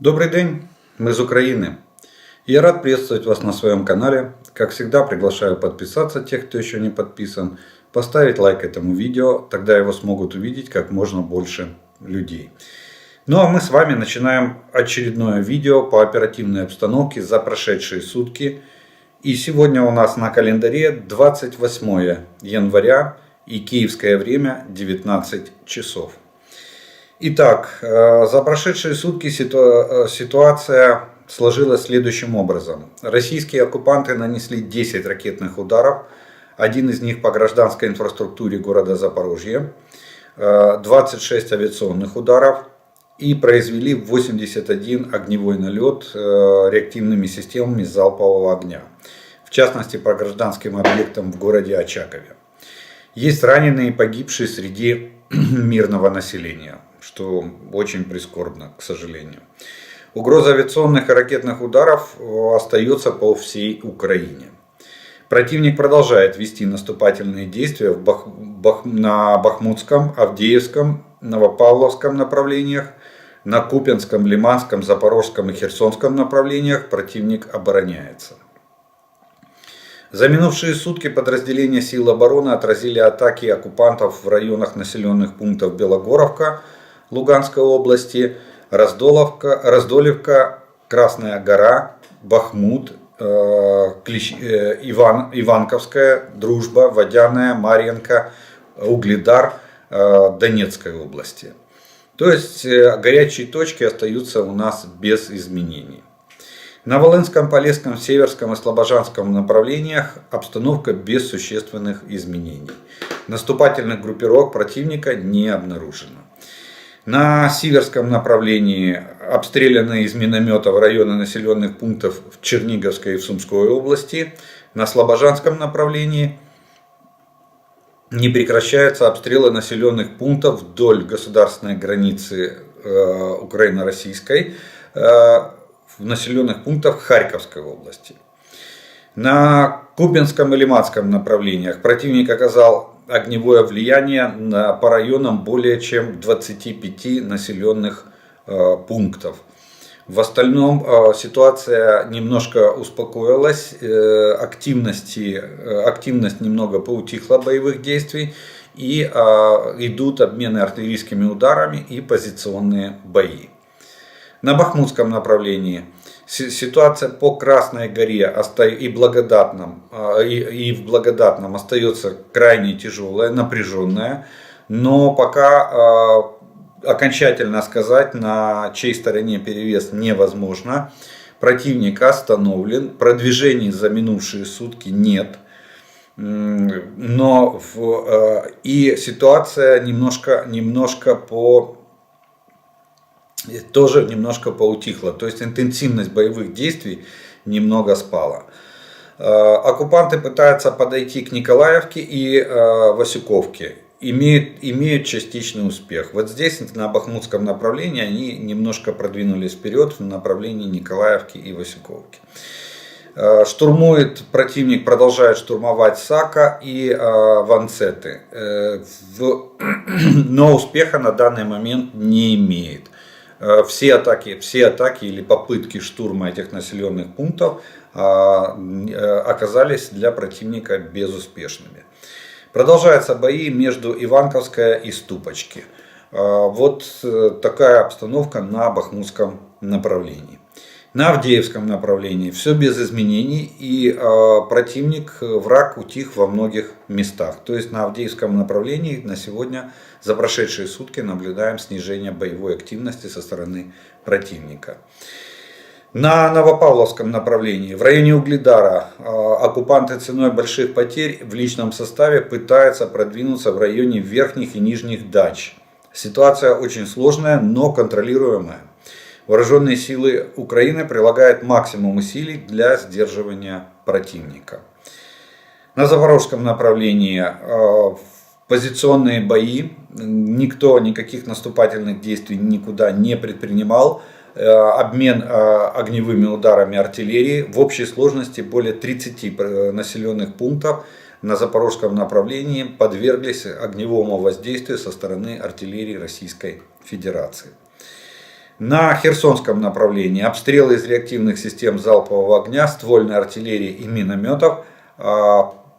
Добрый день, мы из Украины. Я рад приветствовать вас на своем канале. Как всегда, приглашаю подписаться тех, кто еще не подписан, поставить лайк этому видео, тогда его смогут увидеть как можно больше людей. Ну а мы с вами начинаем очередное видео по оперативной обстановке за прошедшие сутки. И сегодня у нас на календаре 28 января и киевское время 19 часов. Итак, за прошедшие сутки ситуация сложилась следующим образом. Российские оккупанты нанесли 10 ракетных ударов, один из них по гражданской инфраструктуре города Запорожье, 26 авиационных ударов и произвели 81 огневой налет реактивными системами залпового огня, в частности по гражданским объектам в городе Очакове. Есть раненые и погибшие среди мирного населения, что очень прискорбно, к сожалению. Угроза авиационных и ракетных ударов остается по всей Украине. Противник продолжает вести наступательные действия на Бахмутском, Авдеевском, Новопавловском направлениях, на Купянском, Лиманском, Запорожском и Херсонском направлениях противник обороняется. За минувшие сутки подразделения сил обороны отразили атаки оккупантов в районах населенных пунктов Белогоровка Луганской области, Раздолевка, Красная Гора, Бахмут, Иванковская, Дружба, Водяная, Марьинка, Угледар Донецкой области. То есть горячие точки остаются у нас без изменений. На Волынском, Полесском, Северском и Слобожанском направлениях обстановка без существенных изменений. Наступательных группировок противника не обнаружено. На Северском направлении обстреляны из минометов районы населенных пунктов в Черниговской и в Сумской области. На Слобожанском направлении не прекращаются обстрелы населенных пунктов вдоль государственной границы Украино-российской, в населенных пунктах Харьковской области. На Купянском и Лиманском направлениях противник оказал огневое влияние по районам более чем 25 населенных пунктов. В остальном ситуация немножко успокоилась, активность немного поутихла боевых действий и идут обмены артиллерийскими ударами и позиционные бои. На Бахмутском направлении ситуация по Красной Горе и в Благодатном остается крайне тяжелая, напряженная. Но пока окончательно сказать, на чьей стороне перевес, невозможно. Противник остановлен, продвижений за минувшие сутки нет. Но и ситуация немножко поутихла. То есть интенсивность боевых действий немного спала. Оккупанты пытаются подойти к Николаевке и Васюковке. Имеют частичный успех. Вот здесь, на Бахмутском направлении, они немножко продвинулись вперед в направлении Николаевки и Васюковки. Противник продолжает штурмовать Сака и Ванцеты. Но успеха на данный момент не имеет. Все атаки или попытки штурма этих населенных пунктов оказались для противника безуспешными. Продолжаются бои между Иванковской и Ступочки. Вот такая обстановка на Бахмутском направлении. На Авдеевском направлении все без изменений, и враг утих во многих местах. То есть на Авдеевском направлении на сегодня, за прошедшие сутки, наблюдаем снижение боевой активности со стороны противника. На Новопавловском направлении, в районе Угледара, оккупанты ценой больших потерь в личном составе пытаются продвинуться в районе верхних и нижних дач. Ситуация очень сложная, но контролируемая. Вооруженные силы Украины прилагают максимум усилий для сдерживания противника. На Запорожском направлении позиционные бои. Никто никаких наступательных действий никуда не предпринимал. Обмен огневыми ударами артиллерии. В общей сложности более 30 населенных пунктов на Запорожском направлении подверглись огневому воздействию со стороны артиллерии Российской Федерации. На Херсонском направлении обстрелы из реактивных систем залпового огня, ствольной артиллерии и минометов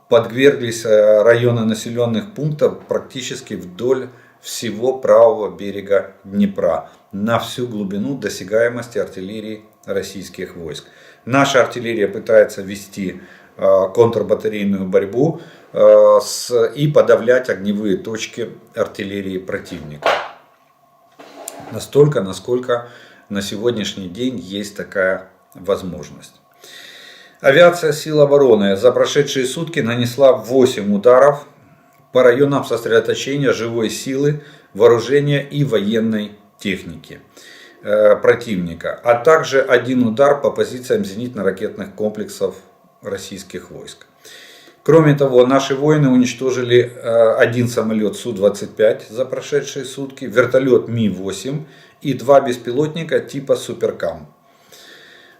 подверглись районы населенных пунктов практически вдоль всего правого берега Днепра, на всю глубину досягаемости артиллерии российских войск. Наша артиллерия пытается вести контрбатарейную борьбу и подавлять огневые точки артиллерии противника. Настолько, насколько на сегодняшний день есть такая возможность. Авиация сил обороны за прошедшие сутки нанесла 8 ударов по районам сосредоточения живой силы, вооружения и военной техники противника, а также 1 удар по позициям зенитно-ракетных комплексов российских войск. Кроме того, наши воины уничтожили 1 самолет Су-25 за прошедшие сутки, вертолет Ми-8 и 2 беспилотника типа Суперкам.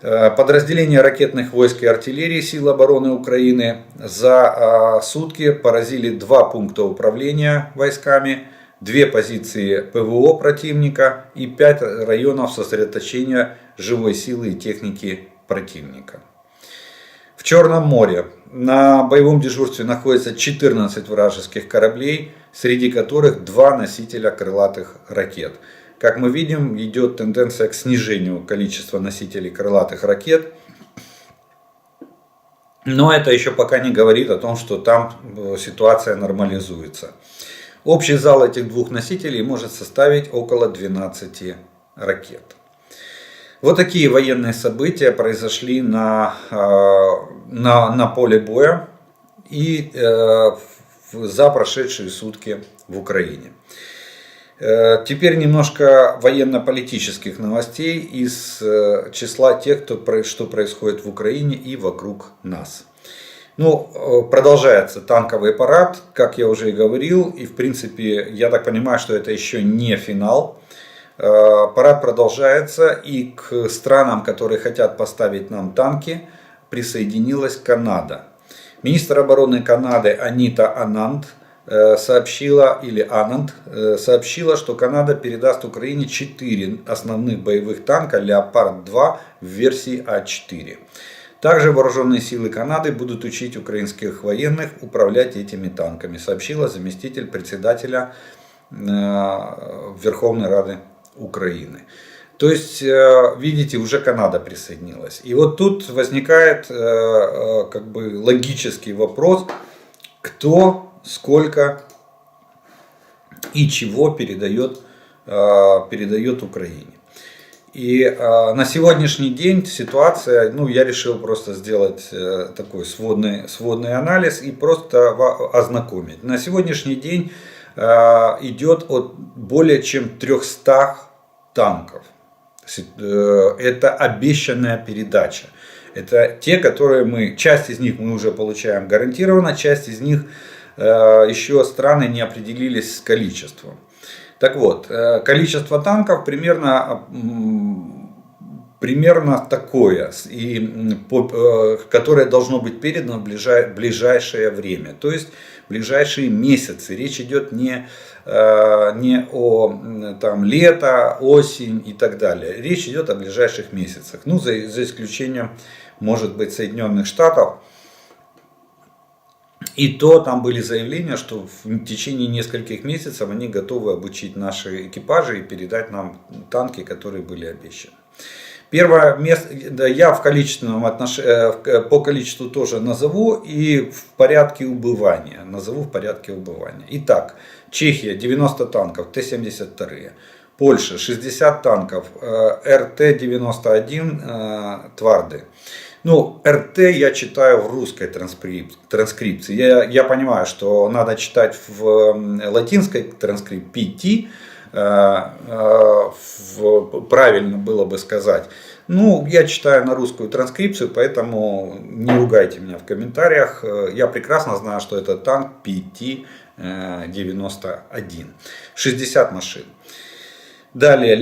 Подразделения ракетных войск и артиллерии сил обороны Украины за сутки поразили 2 пункта управления войсками, 2 позиции ПВО противника и 5 районов сосредоточения живой силы и техники противника. В Черном море на боевом дежурстве находится 14 вражеских кораблей, среди которых 2 носителя крылатых ракет. Как мы видим, идет тенденция к снижению количества носителей крылатых ракет. Но это еще пока не говорит о том, что там ситуация нормализуется. Общий зал этих 2 носителей может составить около 12 ракет. Вот такие военные события произошли на поле боя и за прошедшие сутки в Украине. Теперь немножко военно-политических новостей из числа тех, что происходит в Украине и вокруг нас. Продолжается танковый парад, как я уже и говорил, и в принципе я так понимаю, что это еще не финал. Парад продолжается, и к странам, которые хотят поставить нам танки, присоединилась Канада. Министр обороны Канады Анита Ананд сообщила, что Канада передаст Украине 4 основных боевых танка Леопард-2 в версии А4. Также вооруженные силы Канады будут учить украинских военных управлять этими танками, сообщила заместитель председателя Верховной Рады Украины. То есть, видите, уже Канада присоединилась. И вот тут возникает логический вопрос, кто, сколько и чего передает Украине. И на сегодняшний день ситуация, я решил просто сделать такой сводный анализ и просто ознакомить. На сегодняшний день идет от более чем 300 танков. Это обещанная передача. Это те, которые часть из них мы уже получаем гарантированно, часть из них еще страны не определились с количеством. Так вот, количество танков примерно такое, которое должно быть передано в ближайшее время, то есть в ближайшие месяцы. Речь идет не о лето, осень и так далее. Речь идет о ближайших месяцах. За исключением, может быть, Соединенных Штатов. И то там были заявления, что в течение нескольких месяцев они готовы обучить наши экипажи и передать нам танки, которые были обещаны. Первое место я по количеству тоже назову и в порядке убывания. Итак, Чехия 90 танков Т-72, Польша 60 танков РТ-91 Тварды. РТ я читаю в русской транскрипции. Я понимаю, что надо читать в латинской транскрипции, правильно было бы сказать. Я читаю на русскую транскрипцию, поэтому не ругайте меня в комментариях. Я прекрасно знаю, что это танк PT-91. 60 машин. Далее,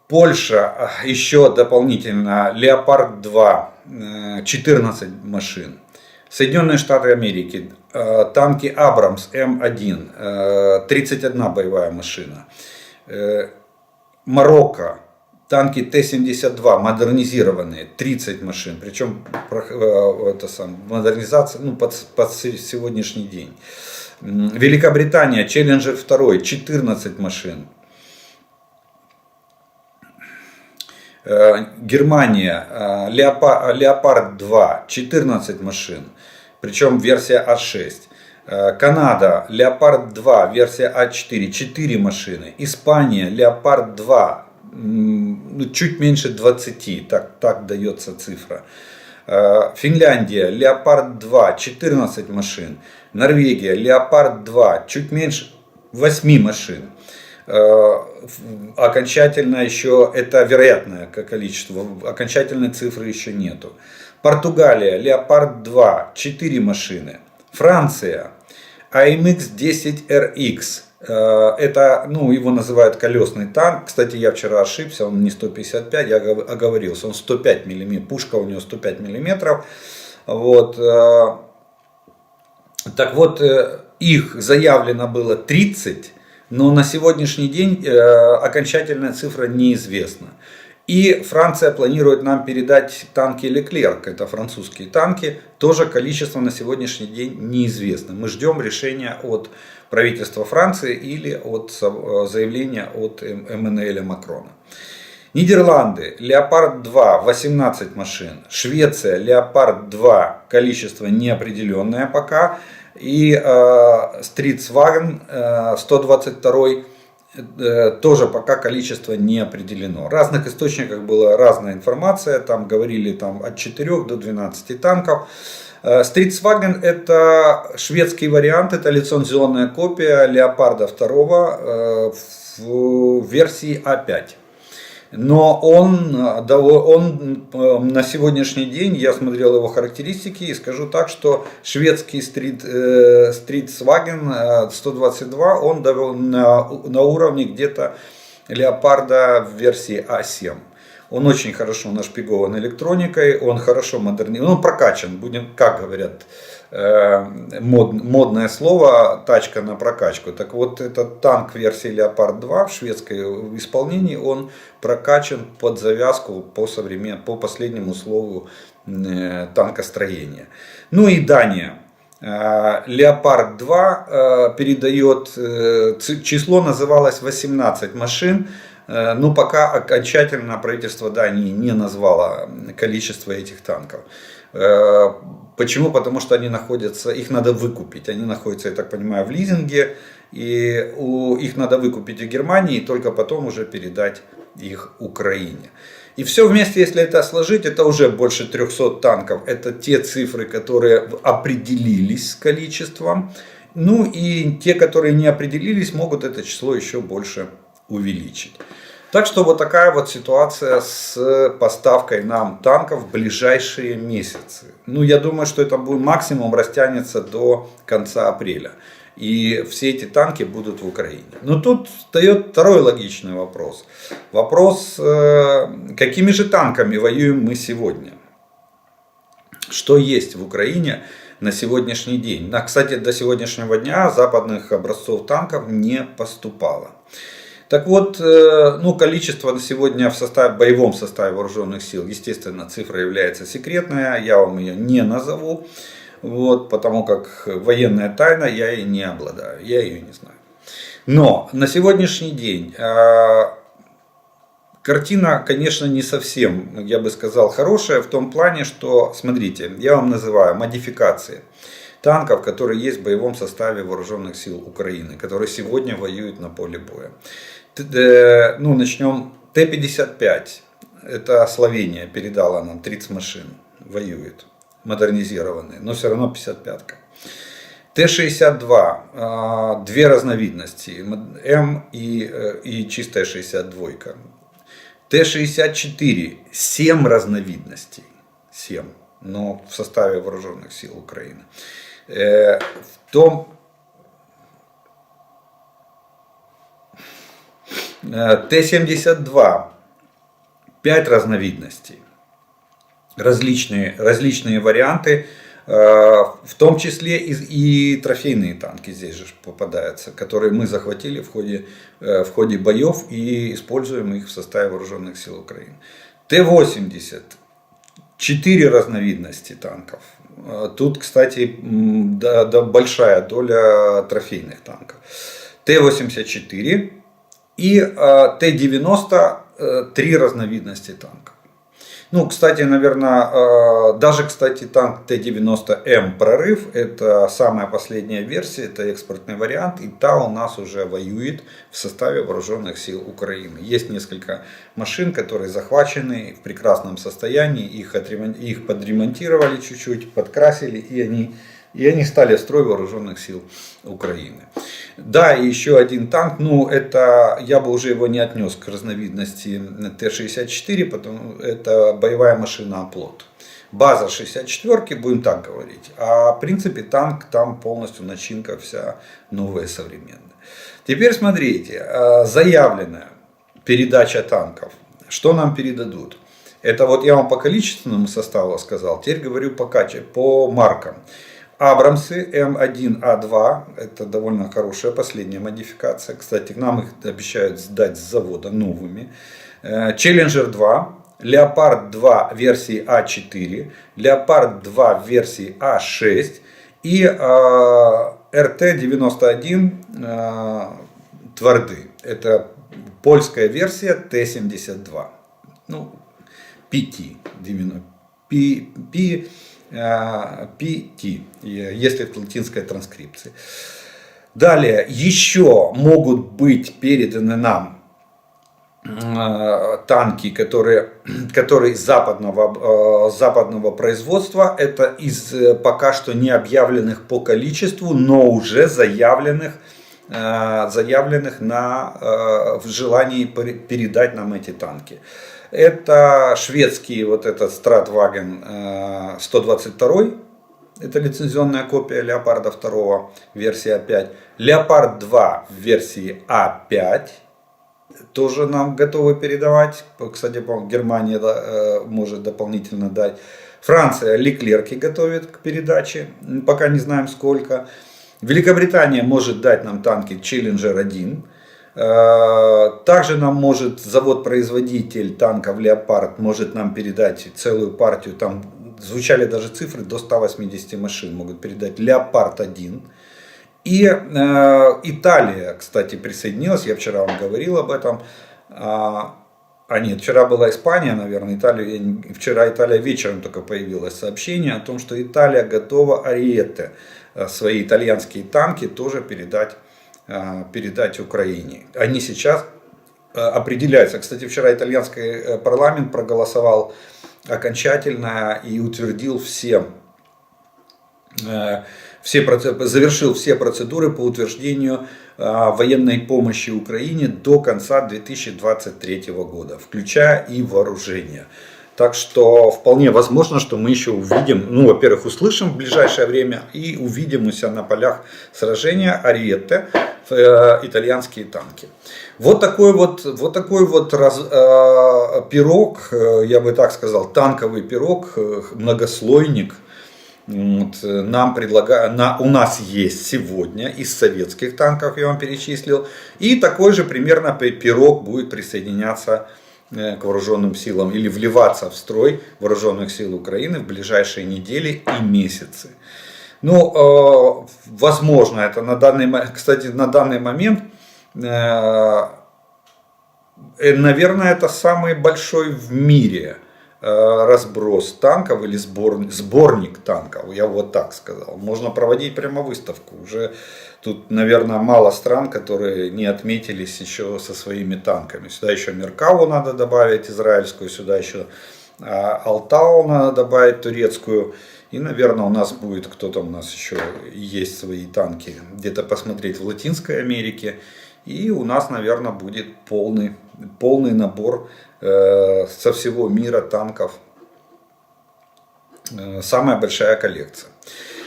Польша еще дополнительно Леопард-2, 14 машин. Соединенные Штаты Америки, танки Абрамс М1, 31 боевая машина. Марокко. Танки Т-72 модернизированные, 30 машин, причем модернизация под сегодняшний день. Великобритания, Челленджер 2, 14 машин. Германия, Леопард 2, 14 машин, причем версия А6. Канада, Леопард 2, версия А4, 4 машины. Испания, Леопард 2, чуть меньше 20, так дается цифра. Финляндия, Леопард 2, 14 машин. Норвегия, Леопард 2, чуть меньше 8 машин. Окончательно еще, это вероятное количество, окончательной цифры еще нету. Португалия, Леопард 2, 4 машины. Франция, AMX 10RX. Это, его называют колесный танк. Кстати, я вчера ошибся, он не 155, я оговорился, он 105 мм, пушка у него 105 мм. Вот. Так вот, их заявлено было 30, но на сегодняшний день окончательная цифра неизвестна. И Франция планирует нам передать танки Леклерк, это французские танки, тоже количество на сегодняшний день неизвестно. Мы ждем решения от правительства Франции или от заявления от Эммануэля Макрона. Нидерланды, Леопард 2, 18 машин. Швеция, Леопард 2, количество неопределенное пока. И Стритсваген 122, тоже пока количество не определено. В разных источниках была разная информация, там говорили от 4 до 12 танков. Стритсваген это шведский вариант, это лицензионная копия Леопарда 2 в версии А5. Но он на сегодняшний день, я смотрел его характеристики и скажу так, что шведский Стритсваген 122, он на уровне где-то Леопарда в версии А7. Он очень хорошо нашпигован электроникой, он хорошо модернизирован, прокачан, будем, как говорят, модное слово, тачка на прокачку. Так вот, этот танк версии Леопард 2 в шведском исполнении, он прокачан под завязку по последнему слову танкостроения. Ну и Дания. Леопард 2 передает, число называлось 18 машин. Но пока окончательно правительство Дании не назвало количество этих танков. Почему? Потому что их надо выкупить. Они находятся, я так понимаю, в лизинге. И их надо выкупить у Германии, и только потом уже передать их Украине. И все вместе, если это сложить, это уже больше 300 танков. Это те цифры, которые определились с количеством. Ну и те, которые не определились, могут это число еще больше увеличить. Так что вот такая вот ситуация с поставкой нам танков в ближайшие месяцы. Я думаю, что это будет максимум растянется до конца апреля. И все эти танки будут в Украине. Но тут встает второй логичный вопрос. Вопрос, какими же танками воюем мы сегодня? Что есть в Украине на сегодняшний день? Кстати, до сегодняшнего дня западных образцов танков не поступало. Так вот, количество на сегодня в боевом составе вооруженных сил, естественно, цифра является секретная, я вам ее не назову, потому как военная тайна, я ей не обладаю, я ее не знаю. Но на сегодняшний день картина, конечно, не совсем, я бы сказал, хорошая в том плане, что, смотрите, я вам называю модификации танков, которые есть в боевом составе вооруженных сил Украины, которые сегодня воюют на поле боя. Начнем. Т-55, это Словения передала нам 30 машин, воюет, модернизированные, но все равно 55-ка. Т-62, две разновидности, М и чистая 62-ка. Т-64, 7 разновидностей, 7, но в составе вооруженных сил Украины. Т-72, 5 разновидностей, различные варианты, В том числе и трофейные танки здесь же попадаются, которые мы захватили в ходе боев и используем их в составе вооруженных сил Украины. Т-80. 4 разновидности танков. Тут, кстати, большая доля трофейных танков. Т-84 и Т-90 3 разновидности танков. Ну, кстати, наверное, даже, кстати, танк Т-90М «Прорыв» это самая последняя версия, это экспортный вариант, и та у нас уже воюет в составе вооруженных сил Украины. Есть несколько машин, которые захвачены в прекрасном состоянии, их подремонтировали чуть-чуть, подкрасили, и они стали в строй вооруженных сил Украины. Да, и еще один танк, ну это я бы уже его не отнес к разновидности Т-64, потому это боевая машина «Оплот». База 64-ки, будем так говорить. А в принципе танк, там полностью начинка вся новая, современная. Теперь смотрите, заявленная передача танков. Что нам передадут? Это вот я вам по количественному составу сказал, теперь говорю по маркам. Абрамсы М1А2, это довольно хорошая последняя модификация. Кстати, нам их обещают сдать с завода новыми. Челленджер 2, Леопард 2 версии А4, Леопард 2 версии А6 и РТ-91 Тварды. Это польская версия Т-72. Ну, PT, PT, если в латинской транскрипции. Далее еще могут быть переданы нам танки, которые западного производства. Это из пока что не объявленных по количеству, но уже заявленных в желании передать нам эти танки. Это шведский вот этот Stradwagen 122, это лицензионная копия Леопарда 2 версия А5. Леопард 2 в версии А5 тоже нам готовы передавать. Кстати, Германия может дополнительно дать. Франция Леклерки готовит к передаче, пока не знаем сколько. Великобритания может дать нам танки Челленджер 1. Также нам может завод-производитель танков Леопард может нам передать целую партию, там звучали даже цифры до 180 машин, могут передать Леопард 1. И Италия, кстати, присоединилась, я вчера вам говорил об этом. Нет, вчера была Испания, наверное, вчера Италия вечером только появилось сообщение о том, что Италия готова Ариетте, свои итальянские танки тоже передать Украине. Они сейчас определяются. Кстати, вчера итальянский парламент проголосовал окончательно и утвердил завершил все процедуры по утверждению военной помощи Украине до конца 2023 года, включая и вооружение. Так что вполне возможно, что мы еще увидим, ну, во-первых, услышим в ближайшее время и увидим у себя на полях сражения Ариетте, итальянские танки. Вот такой вот пирог, я бы так сказал, танковый пирог, многослойник. Вот, у нас есть сегодня из советских танков, я вам перечислил. И такой же примерно пирог будет присоединяться к вооруженным силам или вливаться в строй вооруженных сил Украины в ближайшие недели и месяцы. Ну, возможно, это на данный момент, наверное, это самый большой в мире разброс танков или сборник танков, я вот так сказал. Можно проводить прямо выставку. Уже тут, наверное, мало стран, которые не отметились еще со своими танками. Сюда еще Меркаву надо добавить, израильскую, сюда еще Алтау надо добавить, турецкую. И, наверное, у нас будет, кто-то у нас еще есть свои танки, где-то посмотреть в Латинской Америке. И у нас, наверное, будет полный набор со всего мира танков. Самая большая коллекция.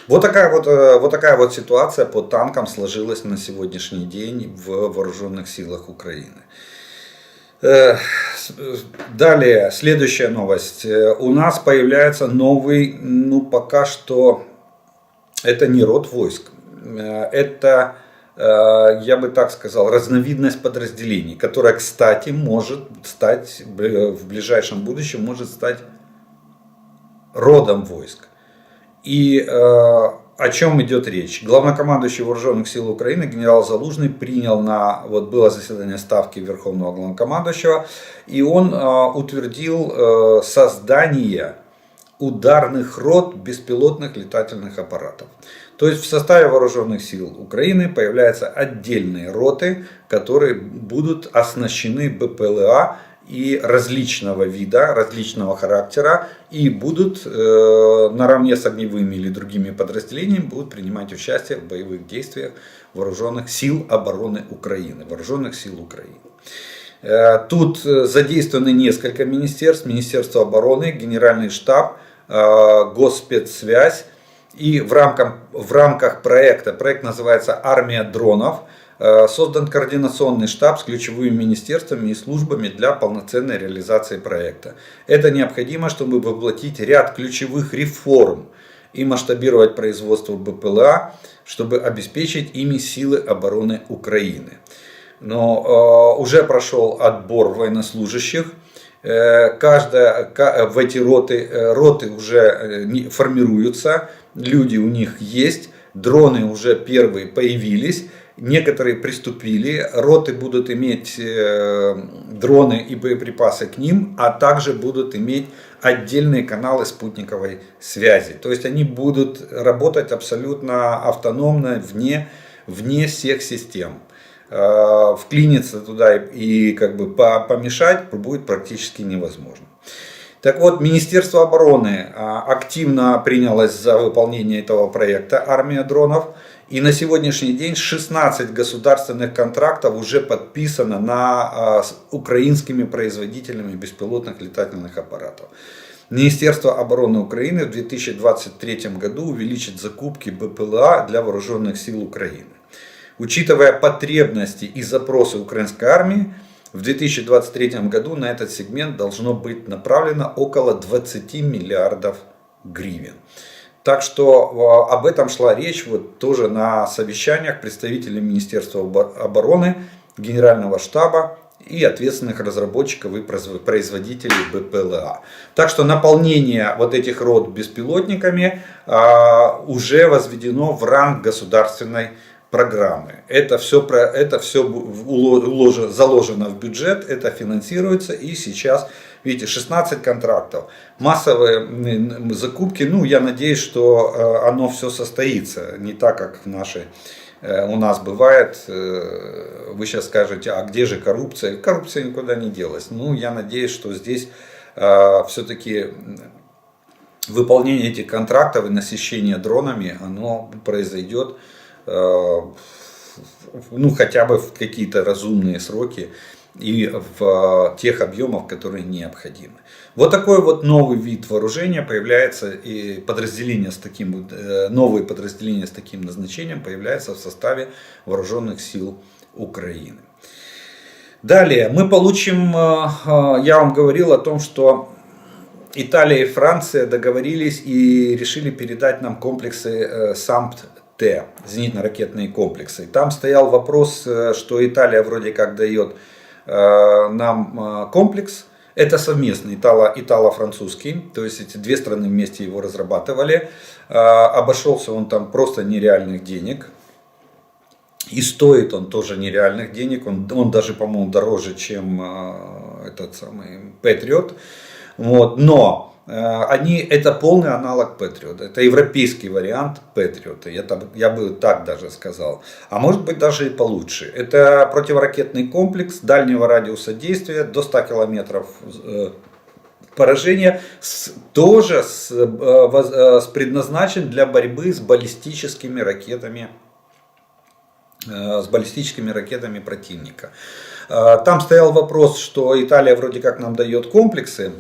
Вот такая вот ситуация по танкам сложилась на сегодняшний день в вооруженных силах Украины. Далее, следующая новость. У нас появляется новый, пока что это не род войск. Это, я бы так сказал, разновидность подразделений, которая, кстати, может стать в ближайшем будущем, может стать родом войск. И о чем идет речь? Главнокомандующий Вооруженных сил Украины генерал Залужный принял было заседание Ставки Верховного Главнокомандующего, и он утвердил создание ударных рот беспилотных летательных аппаратов. То есть в составе Вооруженных сил Украины появляются отдельные роты, которые будут оснащены БПЛА и различного вида, различного характера, и будут наравне с огневыми или другими подразделениями будут принимать участие в боевых действиях Вооруженных сил обороны Украины. Вооруженных сил Украины. Тут задействованы несколько министерств: Министерство обороны, Генеральный штаб, Госпецсвязь. И в рамках проекта, проект называется «Армия дронов», создан координационный штаб с ключевыми министерствами и службами для полноценной реализации проекта. Это необходимо, чтобы воплотить ряд ключевых реформ и масштабировать производство БПЛА, чтобы обеспечить ими силы обороны Украины. Но уже прошел отбор военнослужащих. В эти роты уже формируются, люди у них есть, дроны уже первые появились. Некоторые приступили, роты будут иметь дроны и боеприпасы к ним, а также будут иметь отдельные каналы спутниковой связи. То есть они будут работать абсолютно автономно, вне всех систем. Вклиниться туда и помешать будет практически невозможно. Так вот, Министерство обороны активно принялось за выполнение этого проекта «Армия дронов». И на сегодняшний день 16 государственных контрактов уже подписано с украинскими производителями беспилотных летательных аппаратов. Министерство обороны Украины в 2023 году увеличит закупки БПЛА для вооруженных сил Украины. Учитывая потребности и запросы украинской армии, в 2023 году на этот сегмент должно быть направлено около 20 миллиардов гривен. Так что об этом шла речь тоже на совещаниях представителей Министерства обороны, Генерального штаба и ответственных разработчиков и производителей БПЛА. Так что наполнение этих рот беспилотниками уже возведено в ранг государственной программы. Это все заложено в бюджет, это финансируется, и сейчас, видите, 16 контрактов, массовые закупки. Я надеюсь, что оно все состоится, не так, как у нас бывает. Вы сейчас скажете, а где же коррупция? Коррупция никуда не делась. Я надеюсь, что здесь все-таки выполнение этих контрактов и насыщение дронами, оно произойдет хотя бы в какие-то разумные сроки и в тех объемах, которые необходимы. Вот такой новый вид вооружения появляется, и новые подразделения с таким назначением появляются в составе Вооруженных сил Украины. Далее мы получим, я вам говорил о том, что Италия и Франция договорились и решили передать нам комплексы САМПТ, зенитно-ракетные комплексы. Там стоял вопрос, что Италия вроде как дает нам комплекс. Это совместный итало-французский, то есть эти две страны вместе его разрабатывали. Обошелся он там просто нереальных денег. И стоит он тоже нереальных денег. Он даже, по-моему, дороже, чем этот самый Patriot. Но это полный аналог Patriot. Это европейский вариант Patriot. Я бы так даже сказал. А может быть даже и получше. Это противоракетный комплекс дальнего радиуса действия до 100 километров поражения. Тоже предназначен для борьбы с баллистическими ракетами противника. Там стоял вопрос, что Италия вроде как нам дает комплексы,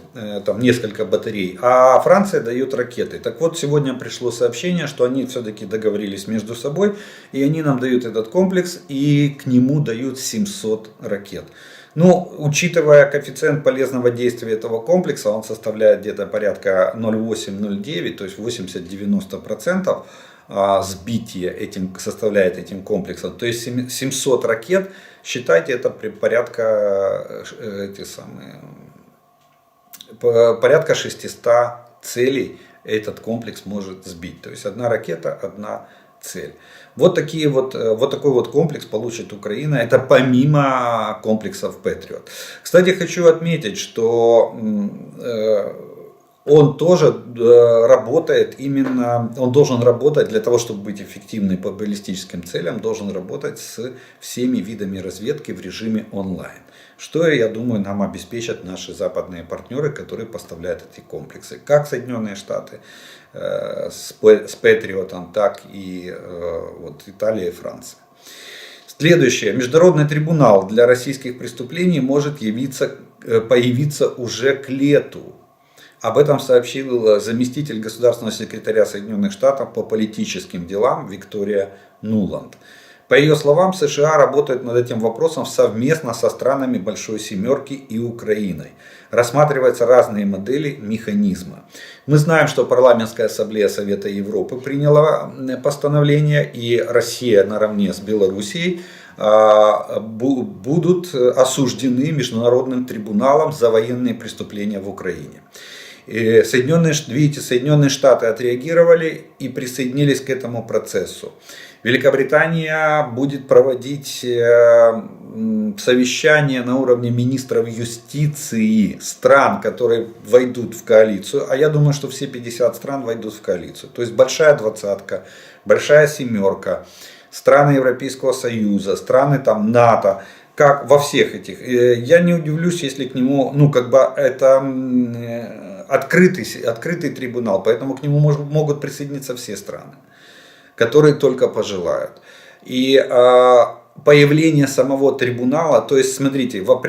там несколько батарей, а Франция дает ракеты. Так вот, сегодня пришло сообщение, что они все-таки договорились между собой, и они нам дают этот комплекс, и к нему дают 700 ракет. Ну, учитывая коэффициент полезного действия этого комплекса, он составляет где-то порядка 0,8-0,9, то есть 80-90% сбития составляет этим комплексом. То есть 700 ракет, считайте, это порядка, порядка 600 целей этот комплекс может сбить. То есть одна ракета, одна цель. Вот такой вот комплекс получит Украина. Это помимо комплексов Patriot. Кстати, хочу отметить, что он тоже работает он должен работать для того, чтобы быть эффективным по баллистическим целям, должен работать с всеми видами разведки в режиме онлайн. Что, я думаю, нам обеспечат наши западные партнеры, которые поставляют эти комплексы. Как Соединенные Штаты с Патриотом, так и Италия и Франция. Следующее. Международный трибунал для российских преступлений может появиться уже к лету. Об этом сообщил заместитель государственного секретаря Соединенных Штатов по политическим делам Виктория Нуланд. По ее словам, США работают над этим вопросом совместно со странами Большой Семерки и Украиной. Рассматриваются разные модели механизма. Мы знаем, что парламентская ассамблея Совета Европы приняла постановление, и Россия наравне с Белоруссией будут осуждены Международным трибуналом за военные преступления в Украине. Соединенные Штаты отреагировали и присоединились к этому процессу. Великобритания будет проводить совещание на уровне министров юстиции стран, которые войдут в коалицию. А я думаю, что все 50 стран войдут в коалицию. То есть большая двадцатка, большая семерка, страны Европейского Союза, страны НАТО. Как во всех этих. Я не удивлюсь, если к нему, это открытый трибунал, поэтому к нему могут присоединиться все страны, которые только пожелают. И появление самого трибунала, то есть, смотрите, в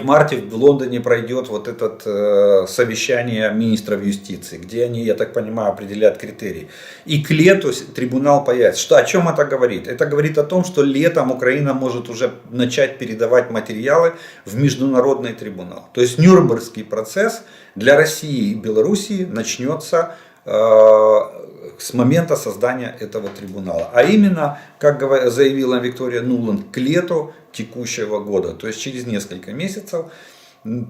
марте в Лондоне пройдет совещание министров юстиции, где они, я так понимаю, определят критерии. И к лету трибунал появится. О чем это говорит? Это говорит о том, что летом Украина может уже начать передавать материалы в международный трибунал. То есть Нюрнбергский процесс для России и Белоруссии начнется с момента создания этого трибунала. А именно, как заявила Виктория Нуланд, к лету текущего года. То есть через несколько месяцев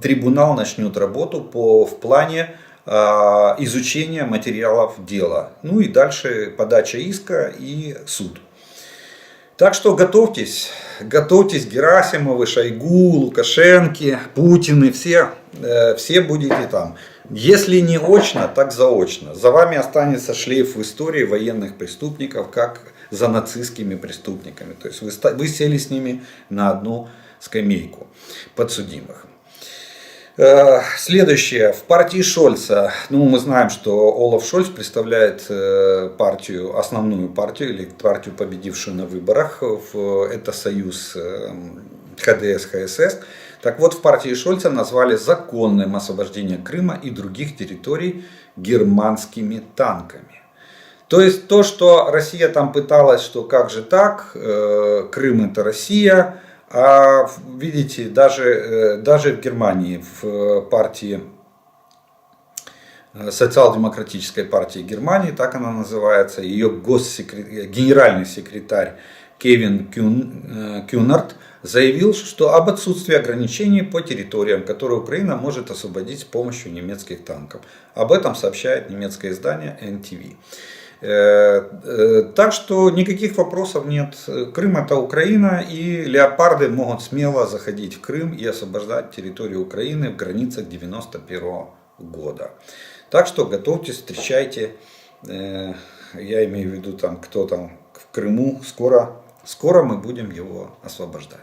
трибунал начнет работу в плане изучения материалов дела. Ну и дальше подача иска и суд. Так что готовьтесь, Герасимовы, Шойгу, Лукашенко, Путины, все будете там. Если не очно, так заочно. За вами останется шлейф в истории военных преступников, как за нацистскими преступниками. То есть вы сели с ними на одну скамейку подсудимых. Следующее. В партии Шольца, мы знаем, что Олаф Шольц представляет основную партию, или партию, победившую на выборах. Это союз ХДС-ХСС. Так вот, в партии Шольца назвали законным освобождение Крыма и других территорий германскими танками. То есть то, что Россия там пыталась, что как же так, Крым это Россия. А видите, даже в Германии, в партии, социал-демократической партии Германии, так она называется, ее генеральный секретарь Кевин Кюнард заявил, что об отсутствии ограничений по территориям, которые Украина может освободить с помощью немецких танков. Об этом сообщает немецкое издание NTV. Так что никаких вопросов нет. Крым это Украина, и леопарды могут смело заходить в Крым и освобождать территорию Украины в границах 1991 года. Так что готовьтесь, встречайте. Я имею в виду кто там в Крыму. Скоро мы будем его освобождать.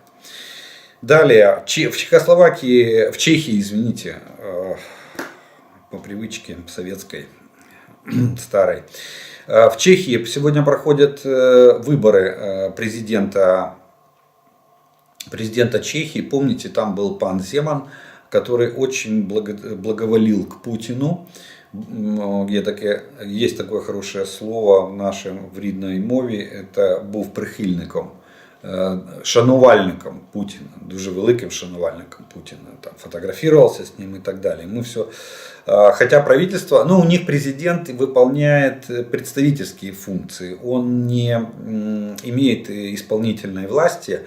Далее, в Чехии, по привычке советской, старой. В Чехии сегодня проходят выборы президента Чехии. Помните, там был пан Земан, который очень благоволил к Путину. Есть такое хорошее слово в рідній мові, это був прихильником шанувальником Путіна, дуже великим шанувальником Путіна, там, фотографировался с ним и так далее. Мы все, хотя правительство, ну у них президент выполняет представительские функции, он не имеет исполнительной власти,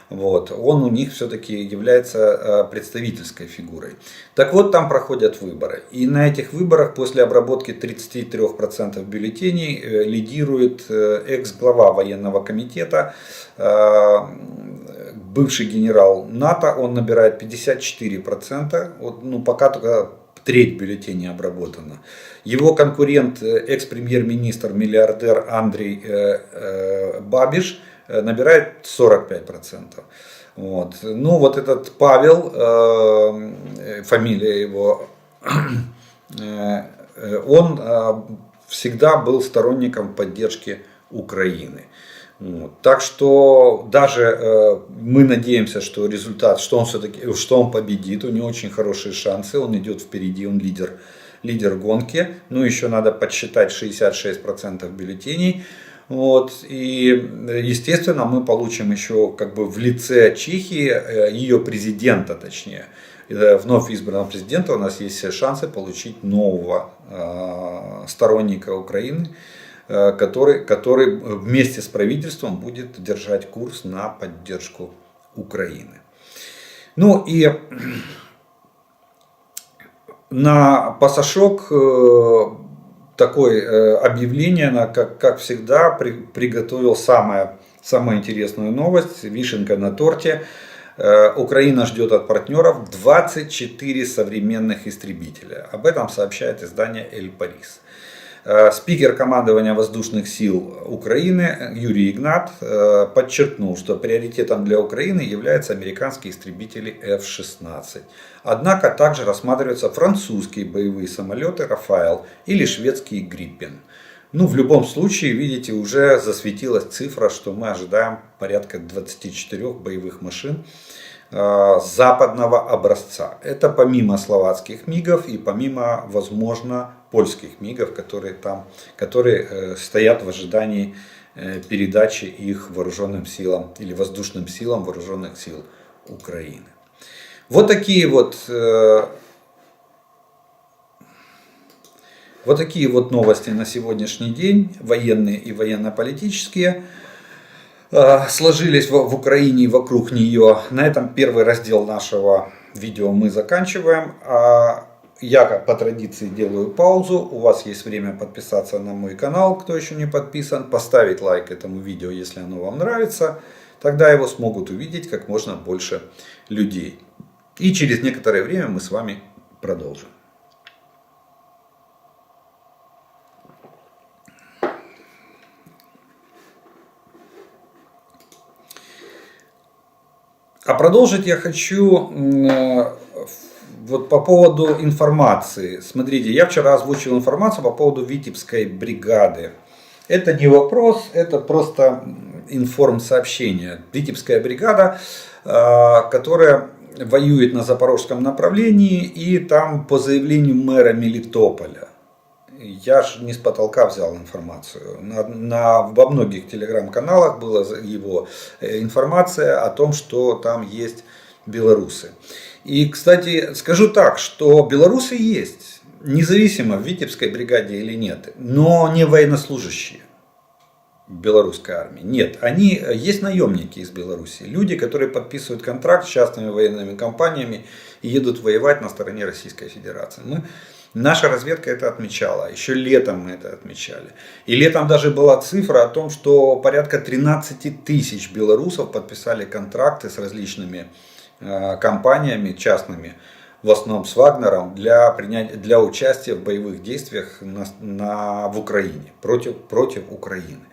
вот, он у них все-таки является представительской фигурой. Так вот, там проходят выборы. И на этих выборах после обработки 33% бюллетеней лидирует экс-глава военного комитета, бывший генерал НАТО, он набирает 54%, вот, ну, пока только треть бюллетеней обработана. Его конкурент, экс-премьер-министр, миллиардер Андрей Бабиш, набирает 45%. Вот. Ну вот этот Павел, фамилия его, он всегда был сторонником поддержки Украины. Вот. Так что даже мы надеемся, что результат, что он все-таки, что он победит, у него очень хорошие шансы, он идет впереди, он лидер гонки, ну еще надо подсчитать 66% бюллетеней. Вот. И, естественно, мы получим еще как бы в лице Чехии, ее президента точнее, вновь избранного президента, у нас есть все шансы получить нового сторонника Украины, который вместе с правительством будет держать курс на поддержку Украины. Ну и на пасашок такое объявление, как всегда, приготовил самую интересную новость, вишенка на торте. Украина ждет от партнеров 24 современных истребителя. Об этом сообщает издание «Эль Парис». Спикер командования воздушных сил Украины Юрий Игнат подчеркнул, что приоритетом для Украины являются американские истребители F-16. Однако также рассматриваются французские боевые самолеты «Рафаэль» или шведский «Гриппен». Ну, в любом случае, видите, уже засветилась цифра, что мы ожидаем порядка 24 боевых машин западного образца. Это помимо словацких МиГов и помимо, возможно, польских МиГов, которые стоят в ожидании передачи их вооруженным силам или воздушным силам вооруженных сил Украины. Вот такие вот новости на сегодняшний день, военные и военно-политические, сложились в Украине и вокруг нее. На этом первый раздел нашего видео мы заканчиваем. Я по традиции делаю паузу. У вас есть время подписаться на мой канал, кто еще не подписан, поставить лайк этому видео, если оно вам нравится. Тогда его смогут увидеть как можно больше людей. И через некоторое время мы с вами продолжим. А продолжить я хочу вот по поводу информации. Смотрите, я вчера озвучил информацию по поводу Витебской бригады. Это не вопрос, это просто информсообщение. Витебская бригада, которая воюет на запорожском направлении, и там по заявлению мэра Мелитополя. Я же не с потолка взял информацию. Во многих телеграм-каналах была его информация о том, что там есть белорусы. И, кстати, скажу так, что белорусы есть, независимо в Витебской бригаде или нет, но не военнослужащие белорусской армии. Нет, они есть наемники из Беларуси, люди, которые подписывают контракт с частными военными компаниями и едут воевать на стороне Российской Федерации. Наша разведка это отмечала, еще летом мы это отмечали. И летом даже была цифра о том, что порядка 13 тысяч белорусов подписали контракты с различными компаниями частными, в основном с Вагнером, для участия в боевых действиях в Украине, против Украины.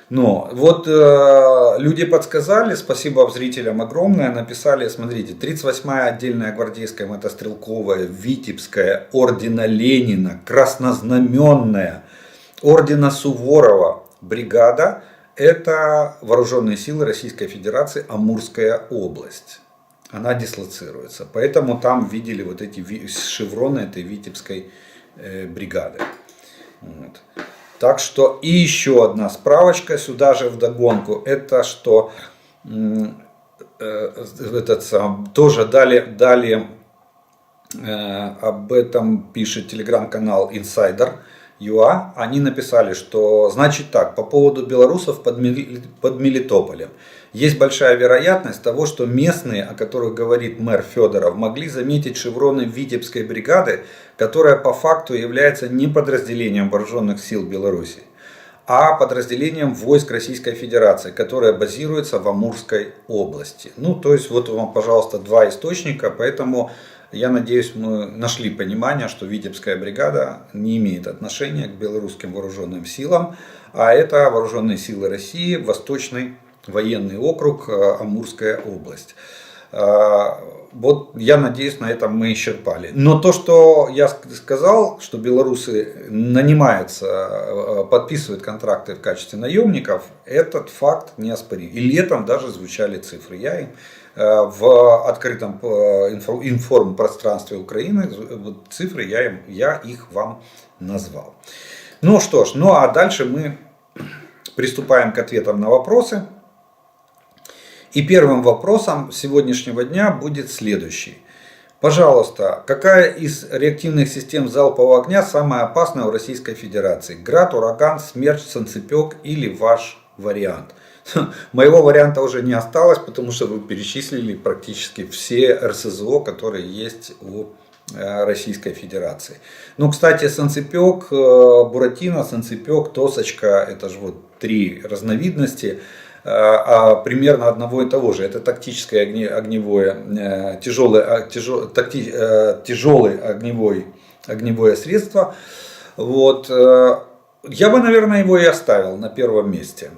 Но вот люди подсказали, спасибо зрителям огромное, написали, смотрите, 38-я отдельная гвардейская мотострелковая, Витебская, ордена Ленина, краснознаменная, ордена Суворова бригада, это вооруженные силы Российской Федерации, Амурская область. Она дислоцируется. Поэтому там видели вот эти шевроны этой Витебской бригады. Вот. Так что и еще одна справочка сюда же вдогонку. Это что тоже далее об этом пишет телеграм-канал Insider.ua. Они написали, что значит так, по поводу белорусов под Мелитополем. Есть большая вероятность того, что местные, о которых говорит мэр Федоров, могли заметить шевроны Витебской бригады, которая по факту является не подразделением вооруженных сил Беларуси, а подразделением войск Российской Федерации, которая базируется в Амурской области. Ну, то есть, вот вам, пожалуйста, два источника, поэтому я надеюсь, мы нашли понимание, что Витебская бригада не имеет отношения к белорусским вооруженным силам, а это вооруженные силы России, Восточный военный округ, Амурская область. Вот я надеюсь, на этом мы исчерпали. Но то, что я сказал, что белорусы нанимаются, подписывают контракты в качестве наемников, этот факт неоспорим. И летом даже звучали цифры. Я им в открытом информпространстве Украины цифры я их вам назвал. Ну что ж, ну а дальше мы приступаем к ответам на вопросы. И первым вопросом сегодняшнего дня будет следующий. Пожалуйста, какая из реактивных систем залпового огня самая опасная в Российской Федерации? Град, Ураган, Смерч, Санцепек или ваш вариант? Моего варианта уже не осталось, потому что вы перечислили практически все РСЗО, которые есть у Российской Федерации. Ну, кстати, Санцепек, Буратино, Санцепек, Тосочка, это же вот три разновидности. Примерно одного и того же. Это тактическое огневое, тяжелое огневое средство. Вот. Я бы, наверное, его и оставил на первом месте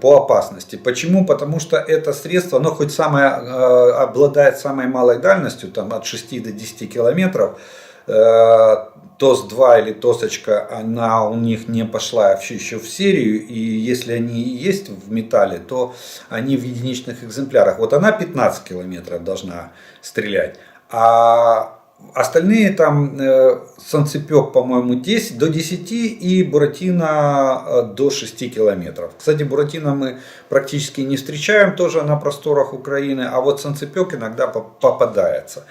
по опасности. Почему? Потому что это средство, оно хоть обладает самой малой дальностью, там, от 6 до 10 километров. ТОС-2 или ТОСочка, она у них не пошла еще в серию, и если они и есть в металле, то они в единичных экземплярах. Вот она 15 километров должна стрелять, а остальные там Санцепек, по-моему, до 10 и Буратино до 6 километров. Кстати, Буратино мы практически не встречаем тоже на просторах Украины, а вот Санцепек иногда попадается.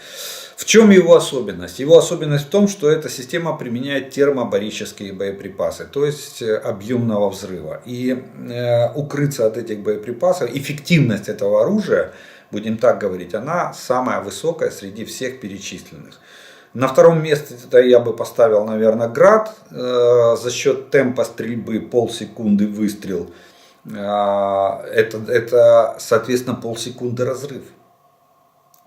В чем его особенность? Его особенность в том, что эта система применяет термобарические боеприпасы, то есть объемного взрыва. И укрыться от этих боеприпасов, эффективность этого оружия, будем так говорить, она самая высокая среди всех перечисленных. На втором месте я бы поставил, наверное, Град. За счет темпа стрельбы полсекунды выстрел, это соответственно полсекунды разрыв.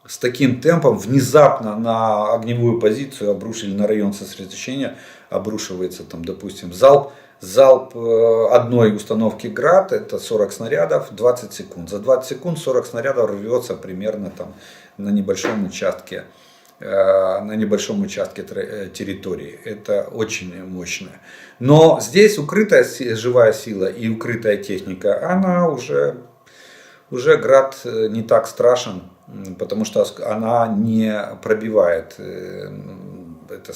С таким темпом внезапно на огневую позицию обрушили, на район сосредоточения обрушивается, там, допустим, залп одной установки Град, это 40 снарядов, 20 секунд. За 20 секунд 40 снарядов рвется примерно там на небольшом участке территории. Это очень мощно. Но здесь укрытая живая сила и укрытая техника, она уже Град не так страшен, потому что она не пробивает.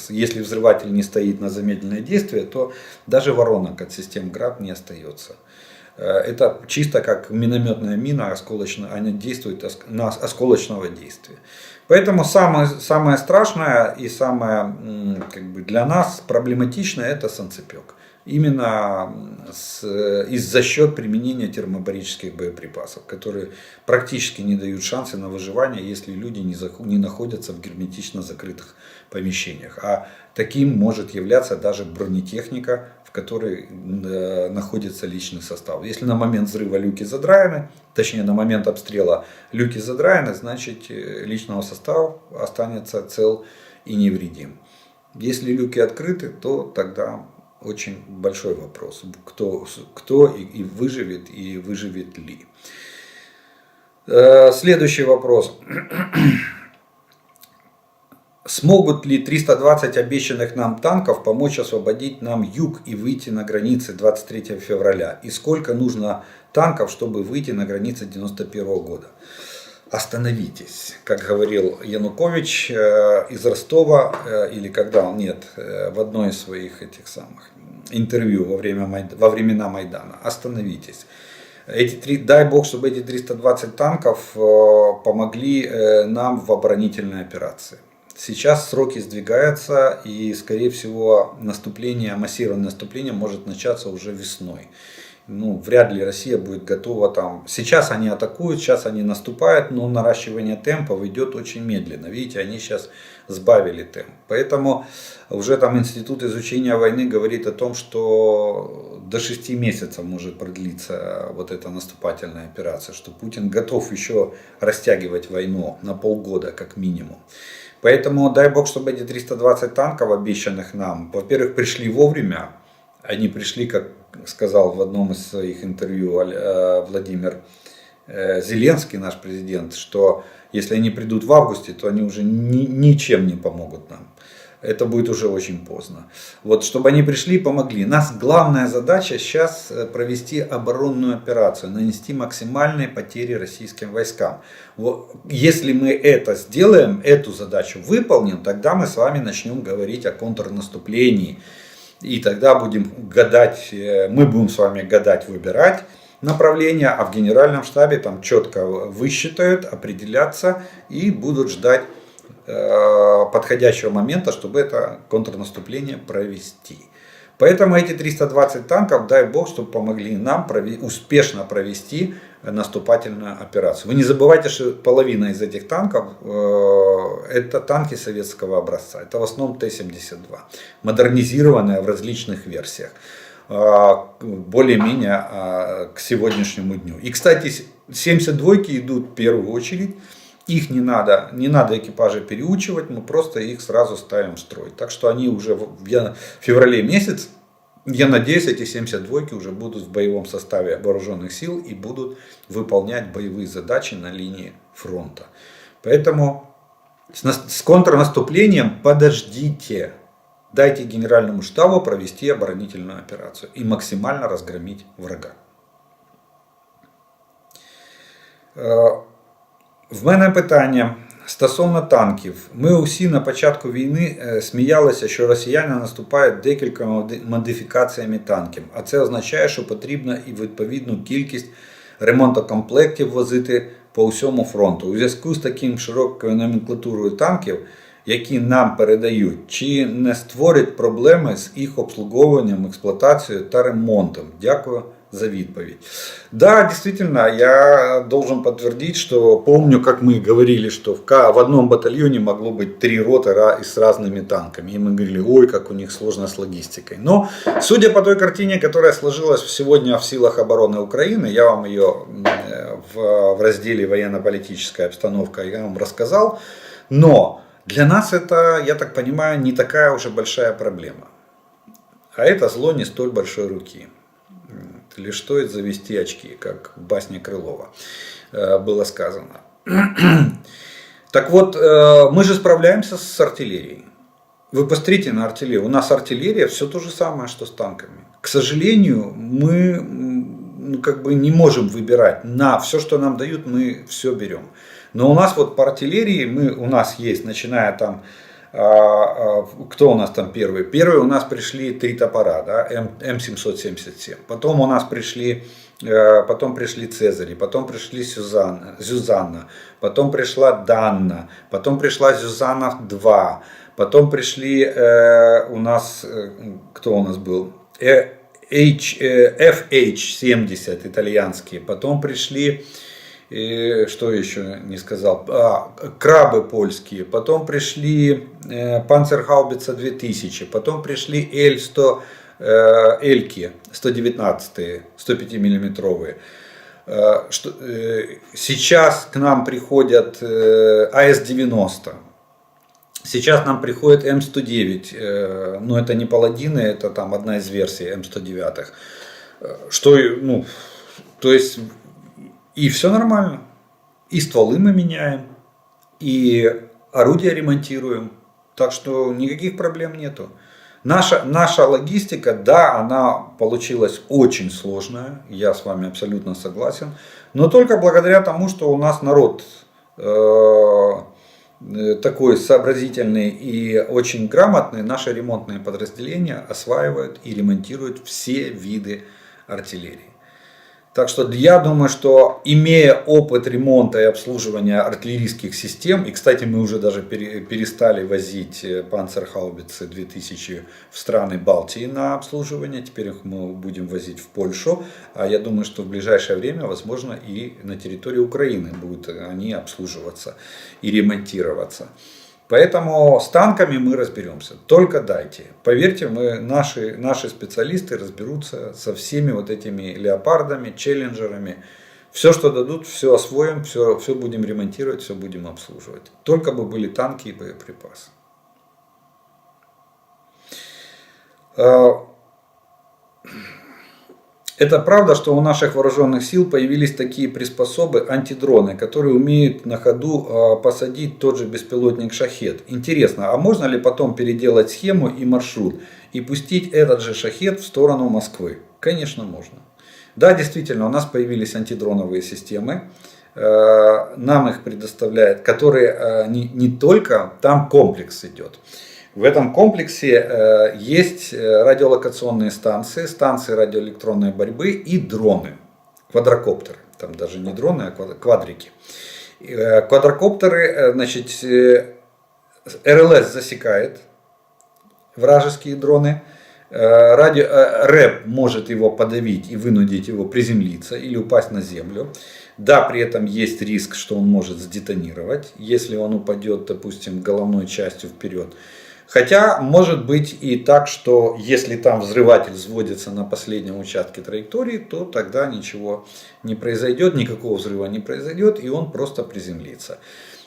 Если взрыватель не стоит на замедленное действие, то даже воронок от систем Град не остается. Это чисто как минометная мина, она действует на осколочного действия. Поэтому самое страшное и самое для нас проблематичное это Санцепек. Именно за счет применения термобарических боеприпасов, которые практически не дают шансы на выживание, если люди не находятся в герметично закрытых помещениях. А таким может являться даже бронетехника, в которой находится личный состав. Если на момент взрыва люки задраены, точнее на момент обстрела люки задраены, значит личного состава останется цел и невредим. Если люки открыты, то тогда очень большой вопрос, кто и выживет ли. Следующий вопрос. Смогут ли 320 обещанных нам танков помочь освободить нам юг и выйти на границы 23 февраля? И сколько нужно танков, чтобы выйти на границы 91 года? Остановитесь, как говорил Янукович из Ростова, или когда он, в одной из своих интервью во времена Майдана. Остановитесь. Дай бог, чтобы эти 320 танков помогли нам в оборонительной операции. Сейчас сроки сдвигаются, и, скорее всего, массированное наступление может начаться уже весной. Вряд ли Россия будет готова там. Сейчас они атакуют, сейчас они наступают, но наращивание темпов идет очень медленно. Видите, они сейчас сбавили темп. Поэтому уже там Институт изучения войны говорит о том, что до 6 месяцев может продлиться вот эта наступательная операция, что Путин готов еще растягивать войну на полгода как минимум. Поэтому дай бог, чтобы эти 320 танков, обещанных нам, во-первых, пришли вовремя. Они пришли, как сказал в одном из своих интервью Владимир Зеленский, наш президент, что если они придут в августе, то они уже ничем не помогут нам. Это будет уже очень поздно. Вот, чтобы они пришли и помогли. Нас главная задача сейчас провести оборонную операцию, нанести максимальные потери российским войскам. Вот, если мы это сделаем, эту задачу выполним, тогда мы с вами начнем говорить о контрнаступлении. И тогда будем гадать, мы будем с вами гадать, выбирать направление, а в генеральном штабе там четко высчитают, определятся и будут ждать подходящего момента, чтобы это контрнаступление провести. Поэтому эти 320 танков, дай бог, чтобы помогли нам успешно провести наступательную операцию. Вы не забывайте, что половина из этих танков это танки советского образца. Это в основном Т-72, модернизированные в различных версиях, более-менее к сегодняшнему дню. И, кстати, 72-ки идут в первую очередь. Их не надо экипажи переучивать, мы просто их сразу ставим в строй. Так что они уже в феврале месяц, я надеюсь, эти 72-ки уже будут в боевом составе вооруженных сил и будут выполнять боевые задачи на линии фронта. Поэтому с контрнаступлением подождите. Дайте генеральному штабу провести оборонительную операцию і максимально разгромить врага. В мене питання стосовно танків. Ми усі на початку війни сміялися, що росіяни наступають декількома модифікаціями танків. А це означає, що потрібно і відповідну кількість ремонтокомплектів возити по всьому фронту. У зв'язку з таким широкою номенклатурою танків, які нам передають, чи не створить проблеми з їх обслуговуванням, експлуатацією та ремонтом? Дякую за відповідь. Да, действительно, я должен подтвердить, что помню, как мы говорили, что в одном батальоне могло быть 3 роты с разными танками. И мы говорили, ой, как у них сложно с логистикой. Но, судя по той картине, которая сложилась сегодня в силах обороны Украины, я вам ее в разделе «Военно-политическая обстановка» я вам рассказал, но для нас это, я так понимаю, не такая уже большая проблема. А это зло не столь большой руки. Лишь стоит завести очки, как в басне Крылова было сказано. Так вот, мы же справляемся с артиллерией. Вы посмотрите на артиллерию. У нас артиллерия все то же самое, что с танками. К сожалению, мы не можем выбирать. На все, что нам дают, мы все берем. Но у нас вот по артиллерии, у нас есть, начиная там, кто у нас там первый? Первые у нас пришли 3 топора, да, М777. Потом у нас пришли Цезари, потом пришли Зюзанна, потом пришла Данна, потом пришла Зюзанна-2, потом пришли у нас, кто у нас был? FH-70 итальянские, потом пришли, что еще не сказал, крабы польские, потом пришли Панцергаубица 2000, потом пришли Л-100, Эльки 119, 105 миллиметровые. Сейчас к нам приходят АС-90. Сейчас нам приходит М109, но это не паладины, это там одна из версий М109. То есть, и все нормально. И стволы мы меняем, и орудия ремонтируем. Так что никаких проблем нету. Наша логистика, да, она получилась очень сложная, я с вами абсолютно согласен. Но только благодаря тому, что у нас народ такой сообразительный и очень грамотный, наши ремонтные подразделения осваивают и ремонтируют все виды артиллерии. Так что я думаю, что имея опыт ремонта и обслуживания артиллерийских систем, и, кстати, мы уже даже перестали возить панцерхаубицы 2000 в страны Балтии на обслуживание, теперь их мы будем возить в Польшу, а я думаю, что в ближайшее время, возможно, и на территории Украины будут они обслуживаться и ремонтироваться. Поэтому с танками мы разберемся. Только дайте. Поверьте, наши специалисты разберутся со всеми вот этими леопардами, челленджерами. Все, что дадут, все освоим, все будем ремонтировать, все будем обслуживать. Только бы были танки и боеприпасы. Это правда, что у наших вооруженных сил появились такие приспособы, антидроны, которые умеют на ходу посадить тот же беспилотник «Шахед». Интересно, а можно ли потом переделать схему и маршрут и пустить этот же «Шахед» в сторону Москвы? Конечно, можно. Да, действительно, у нас появились антидроновые системы. Нам их предоставляют, которые не только, там комплекс идет. В этом комплексе есть радиолокационные станции, станции радиоэлектронной борьбы и дроны, квадрокоптеры. Там даже не дроны, а квадрики. Квадрокоптеры, значит, РЛС засекает вражеские дроны. РЭП может его подавить и вынудить его приземлиться или упасть на землю. Да, при этом есть риск, что он может сдетонировать, если он упадет, допустим, головной частью вперед. Хотя может быть и так, что если там взрыватель взводится на последнем участке траектории, то тогда ничего не произойдет, никакого взрыва не произойдет, и он просто приземлится.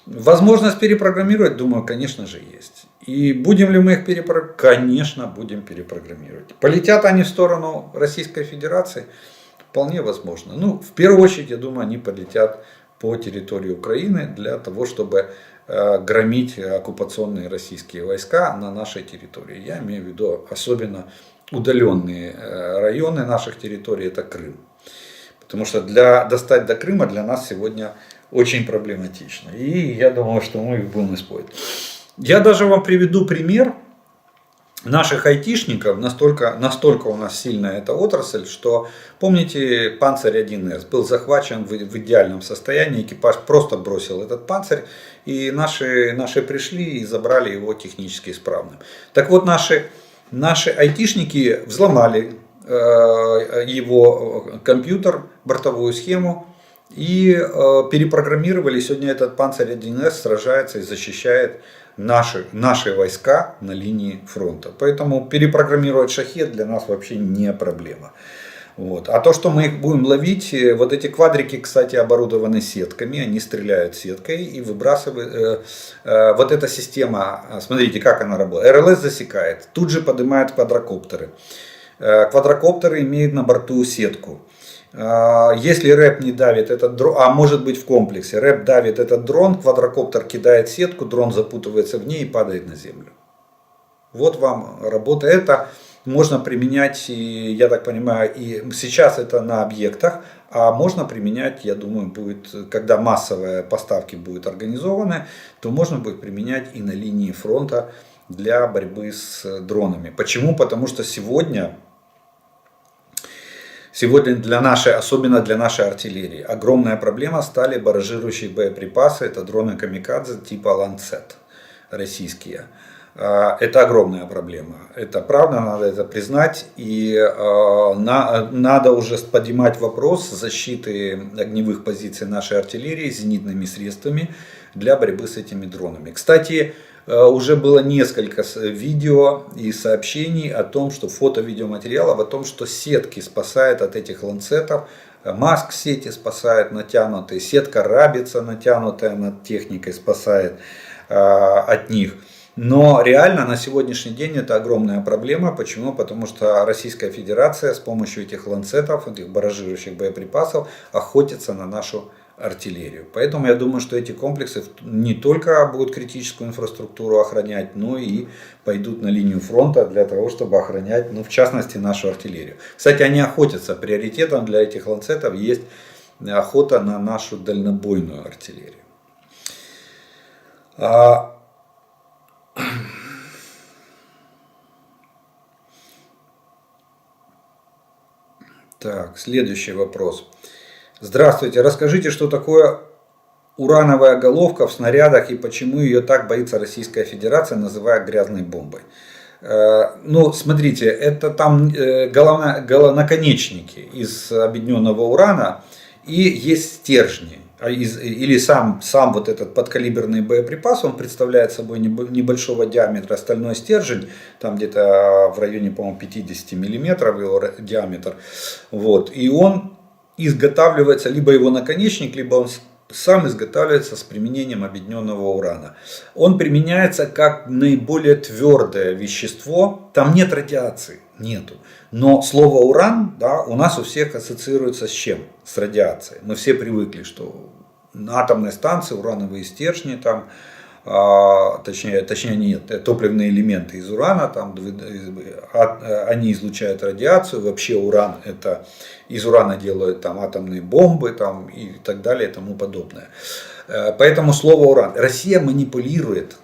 Возможность перепрограммировать, думаю, конечно же есть. И будем ли мы их перепрограммировать? Конечно, будем перепрограммировать. Полетят они в сторону Российской Федерации? Вполне возможно. Ну, в первую очередь, я думаю, они полетят по территории Украины для того, чтобы громить оккупационные российские войска на нашей территории. Я имею в виду особенно удаленные районы наших территорий, это Крым. Потому что достать до Крыма для нас сегодня очень проблематично. И я думаю, что мы их будем использовать. Я даже вам приведу пример наших айтишников. Настолько у нас сильная эта отрасль, что, помните, Панцирь 1С был захвачен в идеальном состоянии. Экипаж просто бросил этот панцирь. И наши пришли и забрали его технически исправным. Так вот, наши айтишники взломали его компьютер, бортовую схему и перепрограммировали. Сегодня этот Панцирь 1С сражается и защищает наши войска на линии фронта. Поэтому перепрограммировать «Шахед» для нас вообще не проблема. Вот. А то, что мы их будем ловить, вот эти квадрики, кстати, оборудованы сетками, они стреляют сеткой и выбрасывают. Вот эта система, смотрите, как она работает. РЛС засекает, тут же поднимает квадрокоптеры. Квадрокоптеры имеют на борту сетку. Если рэп не давит этот дрон, а может быть в комплексе, рэп давит этот дрон, квадрокоптер кидает сетку, дрон запутывается в ней и падает на землю. Вот вам работа. Это можно применять, я так понимаю, и сейчас это на объектах, а можно применять, я думаю, будет, когда массовые поставки будут организованы, то можно будет применять и на линии фронта для борьбы с дронами. Почему? Потому что сегодня особенно для нашей артиллерии, огромная проблема стали барражирующие боеприпасы. Это дроны камикадзе типа Lancet российские. Это огромная проблема. Это правда, надо это признать. И надо уже поднимать вопрос защиты огневых позиций нашей артиллерии зенитными средствами для борьбы с этими дронами. Кстати, уже было несколько видео и сообщений о том, что фото-видеоматериалов о том, что сетки спасают от этих ланцетов, маск сети спасает натянутые, сетка рабица натянутая над техникой спасает от них. Но реально на сегодняшний день это огромная проблема. Почему? Потому что Российская Федерация с помощью этих ланцетов, этих барражирующих боеприпасов охотится на нашу артиллерию. Поэтому я думаю, что эти комплексы не только будут критическую инфраструктуру охранять, но и пойдут на линию фронта для того, чтобы охранять, в частности, нашу артиллерию. Кстати, они охотятся. Приоритетом для этих ланцетов есть охота на нашу дальнобойную артиллерию. Так, следующий вопрос. Здравствуйте, расскажите, что такое урановая головка в снарядах и почему ее так боится Российская Федерация, называя грязной бомбой. Ну, смотрите, это там наконечники из объединенного урана и есть стержни. Или сам вот этот подкалиберный боеприпас, он представляет собой небольшого диаметра стальной стержень, там где-то в районе, по-моему, 50 миллиметров его диаметр. Вот. И он изготавливается, либо его наконечник, либо он сам изготавливается с применением объединенного урана. Он применяется как наиболее твердое вещество, там нет радиации, нету. Но слово уран, да, у нас у всех ассоциируется с чем? С радиацией. Мы все привыкли, что на атомной станции урановые стержни, там, точнее нет, топливные элементы из урана, там, они излучают радиацию, вообще уран это, из урана делают там, атомные бомбы там, и так далее и тому подобное. Поэтому слово уран. Россия манипулирует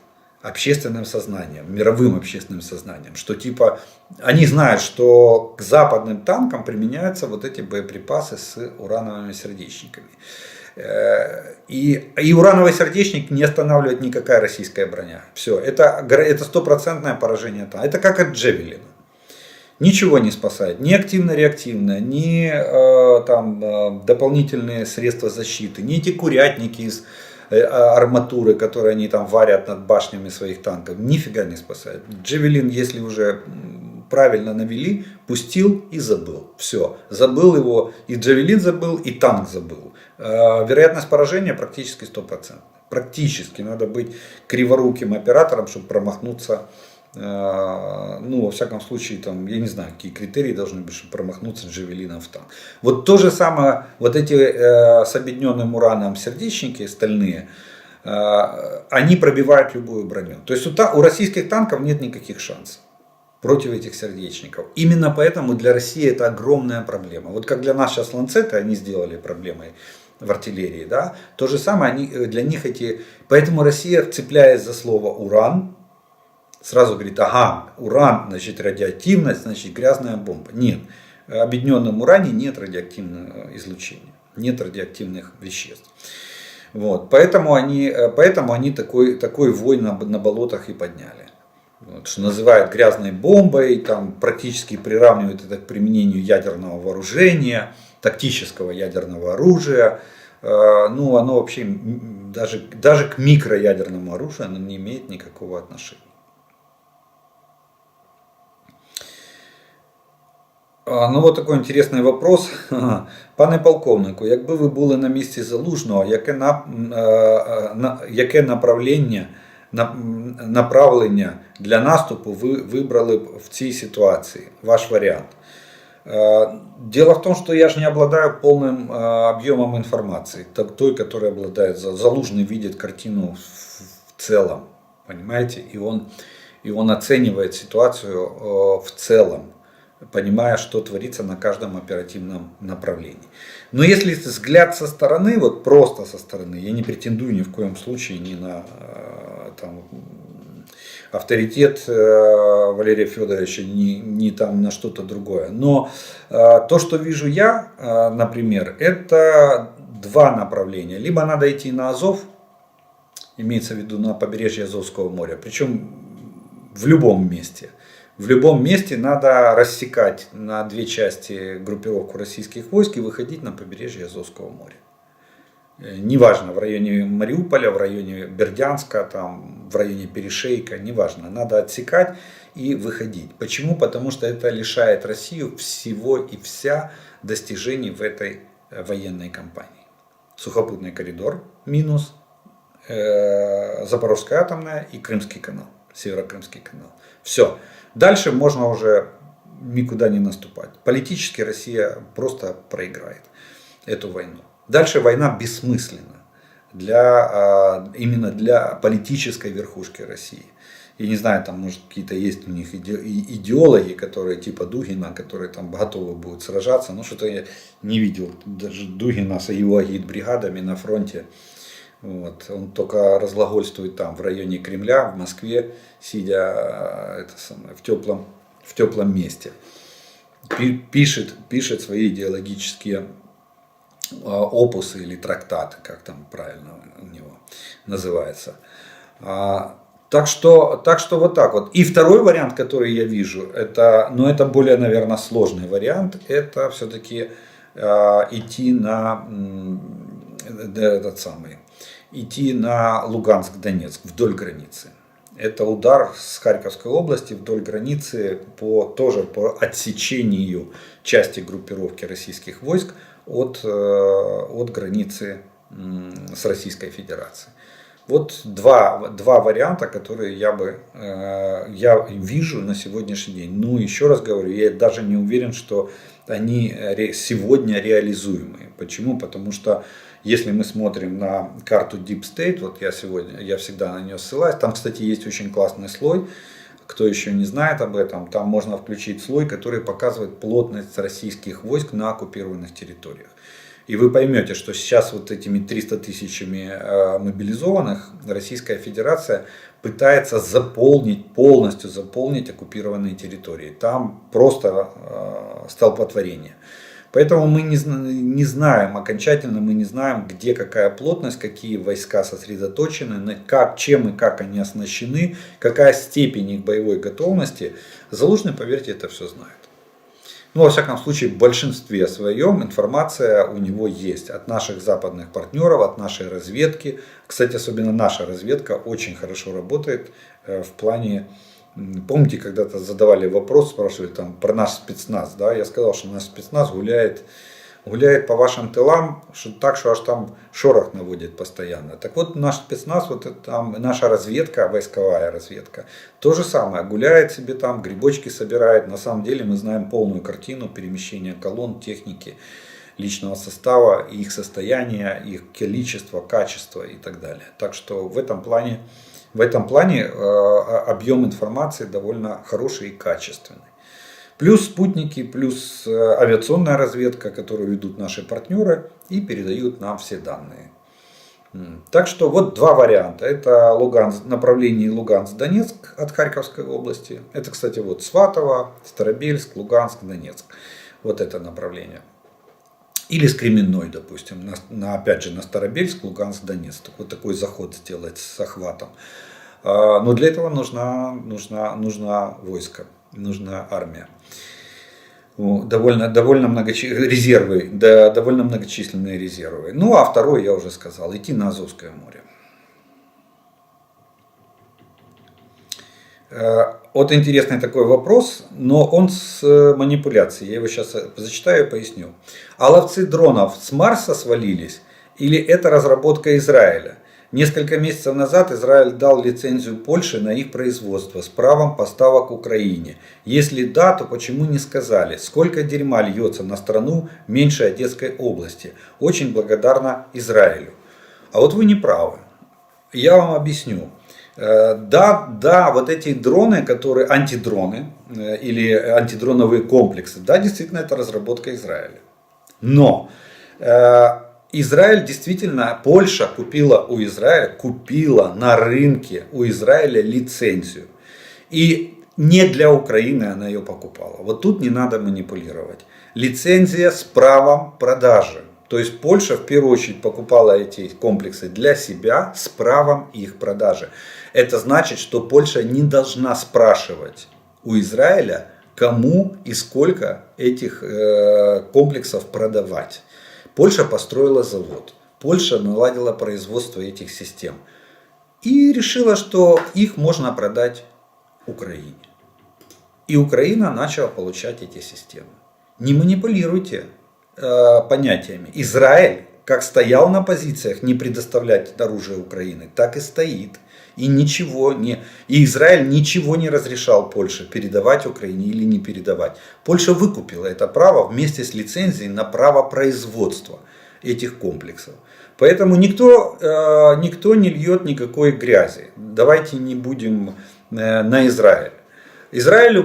общественным сознанием, мировым общественным сознанием, что типа они знают, что к западным танкам применяются вот эти боеприпасы с урановыми сердечниками. И урановый сердечник не останавливает никакая российская броня. Все, это стопроцентное поражение танка. Это как от Джевелина. Ничего не спасает. Ни активно-реактивное, ни дополнительные средства защиты, ни эти курятники из арматуры, которые они там варят над башнями своих танков. Нифига не спасает. Джевелин, если уже правильно навели, пустил и забыл. Все. Забыл его, и Джавелин забыл, и танк забыл. Вероятность поражения практически 100%. Практически надо быть криворуким оператором, чтобы промахнуться. Ну, во всяком случае, там, я не знаю, какие критерии должны быть, чтобы промахнуться Джавелином в танк. Вот то же самое, вот эти с объединенным ураном сердечники стальные, они пробивают любую броню. То есть у российских танков нет никаких шансов против этих сердечников. Именно поэтому для России это огромная проблема. Вот как для нас сейчас ланцеты они сделали проблемой в артиллерии, да, то же самое для них эти... Поэтому Россия, цепляясь за слово уран, сразу говорит, ага, уран, значит радиоактивность, значит грязная бомба. Нет, в объединенном уране нет радиоактивного излучения, нет радиоактивных веществ. Вот, поэтому они такой вой на болотах и подняли. Вот, что называют грязной бомбой, там практически приравнивают это к применению ядерного вооружения, тактического ядерного оружия. Ну, оно вообще даже к микроядерному оружию оно не имеет никакого отношения. Ну, вот такой інтересний вопрос. Пане полковнику, якби ви були на місці Залужного, яке направлення для наступу ви вибрали б в цій ситуації? Ваш вариант. Дело в том, что я же не обладаю полным объемом информации, той, которой обладает Залужный, видит картину в целом, понимаете, и он оценивает ситуацию в целом, понимая, что творится на каждом оперативном направлении. Но если взгляд со стороны, вот просто со стороны, я не претендую ни в коем случае ни на там, авторитет Валерия Федоровича, ни там на что-то другое. Но то, что вижу я, например, это два направления. Либо надо идти на Азов, имеется в виду на побережье Азовского моря, причем в любом месте. В любом месте надо рассекать на две части группировку российских войск и выходить на побережье Азовского моря. Неважно, в районе Мариуполя, в районе Бердянска, там, в районе Перешейка, неважно. Надо отсекать и выходить. Почему? Потому что это лишает Россию всего и вся достижений в этой военной кампании. Сухопутный коридор минус, Запорожская атомная и Крымский канал, Северокрымский канал. Все. Дальше можно уже никуда не наступать. Политически Россия просто проиграет эту войну. Дальше война бессмысленна именно для политической верхушки России. Я не знаю, там может какие-то есть у них идеологи, которые типа Дугина, которые там готовы будут сражаться. Но что-то я не видел даже Дугина с его агитбригадами на фронте. Вот. Он только разглагольствует там в районе Кремля, в Москве, сидя в теплом месте. пишет свои идеологические опусы или трактаты, как там правильно у него называется. Так что вот так вот. И второй вариант, который я вижу, это более, наверное, сложный вариант, это все-таки идти на идти на Луганск-Донецк вдоль границы. Это удар с Харьковской области вдоль границы тоже по отсечению части группировки российских войск от границы с Российской Федерацией. Вот два варианта, которые я вижу на сегодняшний день. Ну, еще раз говорю, я даже не уверен, что они сегодня реализуемые. Почему? Потому что если мы смотрим на карту Deep State, вот я всегда на нее ссылаюсь, там, кстати, есть очень классный слой. Кто еще не знает об этом, там можно включить слой, который показывает плотность российских войск на оккупированных территориях. И вы поймете, что сейчас вот этими 300 тысячами мобилизованных Российская Федерация пытается полностью заполнить оккупированные территории. Там просто столпотворение. Поэтому мы не знаем, окончательно мы не знаем, где какая плотность, какие войска сосредоточены, чем и как они оснащены, какая степень их боевой готовности. Залужный, поверьте, это все знает. Ну, во всяком случае, в большинстве своем информация у него есть от наших западных партнеров, от нашей разведки. Кстати, особенно наша разведка очень хорошо работает в плане... Помните, когда-то задавали вопрос, спрашивали там про наш спецназ, да? Я сказал, что наш спецназ гуляет по вашим тылам, так что аж там шорох наводит постоянно. Так вот, наш спецназ, вот там наша разведка, войсковая разведка, то же самое, гуляет себе там, грибочки собирает. На самом деле мы знаем полную картину перемещения колонн, техники, личного состава, их состояния, их количество, качество и так далее. Так что в этом плане объем информации довольно хороший и качественный. Плюс спутники, плюс авиационная разведка, которую ведут наши партнеры и передают нам все данные. Так что вот два варианта. Это направление Луганск-Донецк от Харьковской области. Это, кстати, вот Сватово, Старобельск, Луганск, Донецк. Вот это направление. Или с Кременной, допустим, опять же на Старобельск, Луганск, Донецк. Вот такой заход сделать с охватом. Но для этого нужна войско, нужна армия. Довольно многочисленные резервы. Ну а второй, я уже сказал, идти на Азовское море. Вот интересный такой вопрос, но он с манипуляцией. Я его сейчас зачитаю и поясню. А ловцы дронов с Марса свалились или это разработка Израиля? Несколько месяцев назад Израиль дал лицензию Польше на их производство с правом поставок Украине. Если да, то почему не сказали, сколько дерьма льется на страну меньше Одесской области? Очень благодарна Израилю. А вот вы не правы. Я вам объясню. Да, вот эти дроны, которые антидроны или антидроновые комплексы, да, действительно это разработка Израиля. Но Израиль действительно, Польша купила на рынке у Израиля лицензию. И не для Украины она ее покупала. Вот тут не надо манипулировать. Лицензия с правом продажи. То есть Польша в первую очередь покупала эти комплексы для себя с правом их продажи. Это значит, что Польша не должна спрашивать у Израиля, кому и сколько этих комплексов продавать. Польша построила завод. Польша наладила производство этих систем. И решила, что их можно продать Украине. И Украина начала получать эти системы. Не манипулируйте понятиями. Израиль, как стоял на позициях не предоставлять оружие Украины, так и стоит. И Израиль ничего не разрешал Польше передавать Украине или не передавать. Польша выкупила это право вместе с лицензией на право производства этих комплексов. Поэтому никто не льет никакой грязи. Давайте не будем на Израиль. Израилю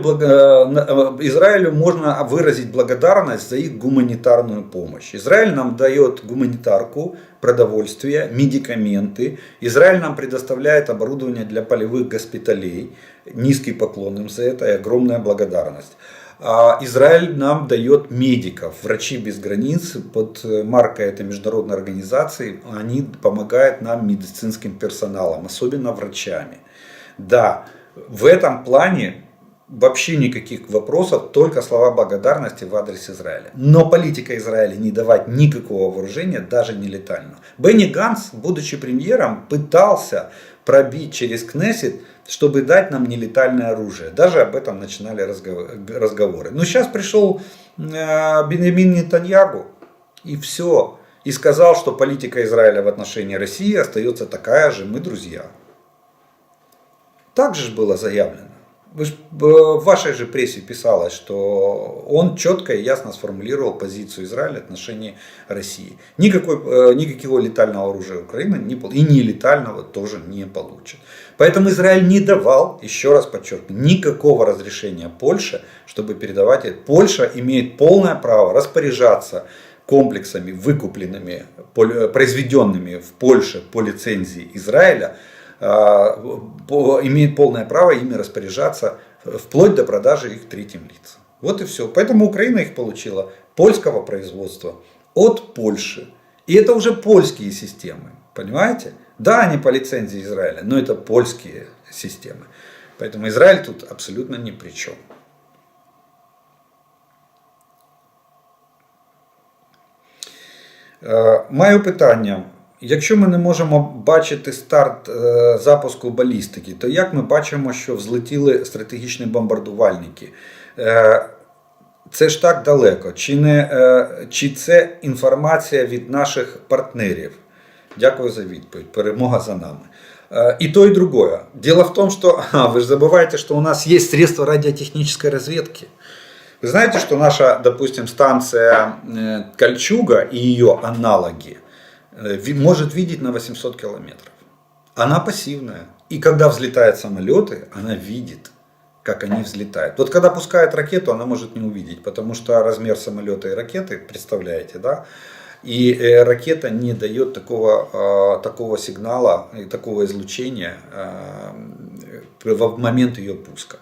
можно выразить благодарность за их гуманитарную помощь. Израиль нам дает гуманитарку, продовольствие, медикаменты. Израиль нам предоставляет оборудование для полевых госпиталей. Низкий поклон им за это и огромная благодарность. Израиль нам дает медиков, врачи без границ, под маркой этой международной организации, они помогают нам медицинским персоналом, особенно врачами. Да, в этом плане вообще никаких вопросов, только слова благодарности в адрес Израиля. Но политика Израиля не давать никакого вооружения, даже не летального. Бенни Ганц, будучи премьером, пытался пробить через Кнессет, чтобы дать нам нелетальное оружие. Даже об этом начинали разговоры. Но сейчас пришел Беньямин Нетаньяху и все. И сказал, что политика Израиля в отношении России остается такая же, мы друзья. Так же было заявлено. В вашей же прессе писалось, что он четко и ясно сформулировал позицию Израиля в отношении России. Никакого летального оружия Украина и нелетального тоже не получит. Поэтому Израиль не давал, еще раз подчеркну, никакого разрешения Польше, чтобы передавать это. Польша имеет полное право распоряжаться комплексами, выкупленными, произведенными в Польше по лицензии Израиля, имеет полное право ими распоряжаться вплоть до продажи их третьим лицам. Вот и все. Поэтому Украина их получила польского производства от Польши. И это уже польские системы. Понимаете? Да, они по лицензии Израиля, но это польские системы. Поэтому Израиль тут абсолютно ни при чем. Моє питання. Якщо ми не можемо бачити старт запуску балістики, то як ми бачимо, що взлетіли стратегічні бомбардувальники? Це ж так далеко. Чи це інформація від наших партнерів? Дякую за відповідь. Перемога за нами. И то, и другое. Дело в том, что вы же забываете, что у нас есть средства радиотехнической разведки. Вы знаете, что наша, допустим, станция Кольчуга и ее аналоги может видеть на 800 километров. Она пассивная. И когда взлетают самолеты, она видит, как они взлетают. Вот когда пускает ракету, она может не увидеть, потому что размер самолета и ракеты, представляете, да? И ракета не дает такого сигнала, такого излучения в момент ее пуска.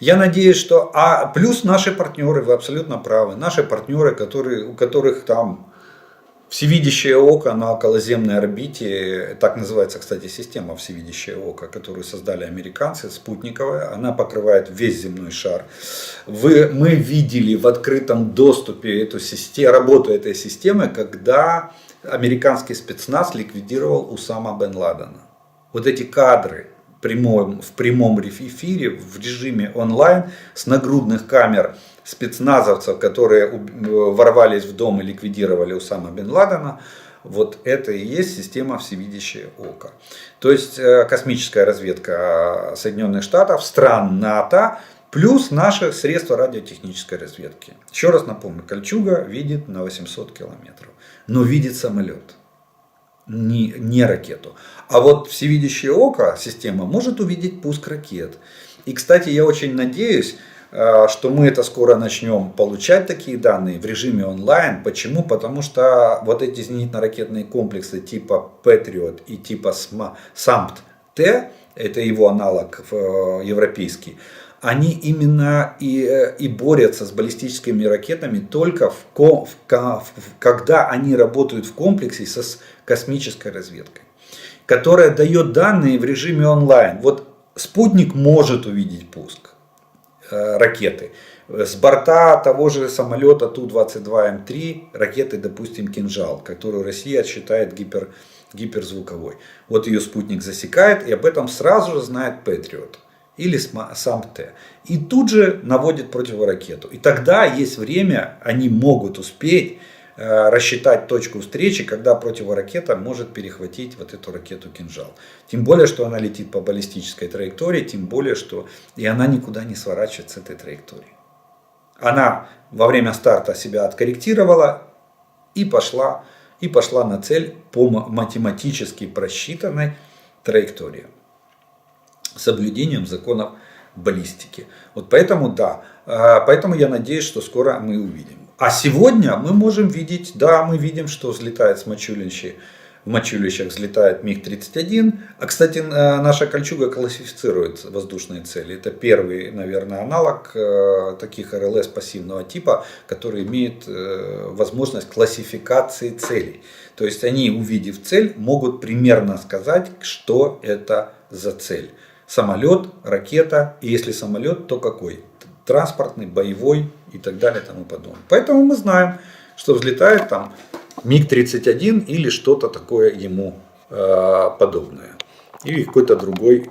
Я надеюсь, что... плюс наши партнеры, вы абсолютно правы, наши партнеры, у которых там всевидящее око на околоземной орбите, так называется, кстати, система всевидящее око, которую создали американцы, спутниковая, она покрывает весь земной шар. Мы видели в открытом доступе работу этой системы, когда американский спецназ ликвидировал Усама бен Ладена. Вот эти кадры в прямом эфире, в режиме онлайн, с нагрудных камер спецназовцев, которые ворвались в дом и ликвидировали Усама бен Ладена, вот это и есть система всевидящее око. То есть космическая разведка Соединенных Штатов, стран НАТО, плюс наши средства радиотехнической разведки. Еще раз напомню, Кольчуга видит на 800 километров, но видит самолет, не ракету. А вот всевидящее око система может увидеть пуск ракет. И, кстати, я очень надеюсь, что мы это скоро начнем получать, такие данные в режиме онлайн. Почему? Потому что вот эти зенитно-ракетные комплексы типа Patriot и типа SAMP-T, это его аналог европейский, они именно и борются с баллистическими ракетами только когда они работают в комплексе с космической разведкой, которая дает данные в режиме онлайн. Вот спутник может увидеть пуск ракеты. С борта того же самолета Ту-22М3 ракеты, допустим, «Кинжал», которую Россия считает гиперзвуковой. Вот ее спутник засекает, и об этом сразу же знает Patriot или SAMP-T. И тут же наводит противоракету. И тогда есть время, они могут успеть рассчитать точку встречи, когда противоракета может перехватить вот эту ракету «Кинжал». Тем более, что она летит по баллистической траектории, тем более, что и она никуда не сворачивает с этой траектории. Она во время старта себя откорректировала и пошла на цель по математически просчитанной траектории, с соблюдением законов баллистики. Вот поэтому, да, поэтому я надеюсь, что скоро мы увидим. А сегодня мы можем видеть, да, мы видим, что взлетает с Мачулинщи в мочилищах взлетает МиГ-31. А, кстати, наша «Кольчуга» классифицирует воздушные цели. Это первый, наверное, аналог таких РЛС пассивного типа, который имеет возможность классификации целей. То есть они, увидев цель, могут примерно сказать, что это за цель. Самолет, ракета, и если самолет, то какой? Транспортный, боевой и так далее и тому подобное. Поэтому мы знаем, что взлетает там МиГ-31 или что-то такое ему подобное. Или какой-то другой,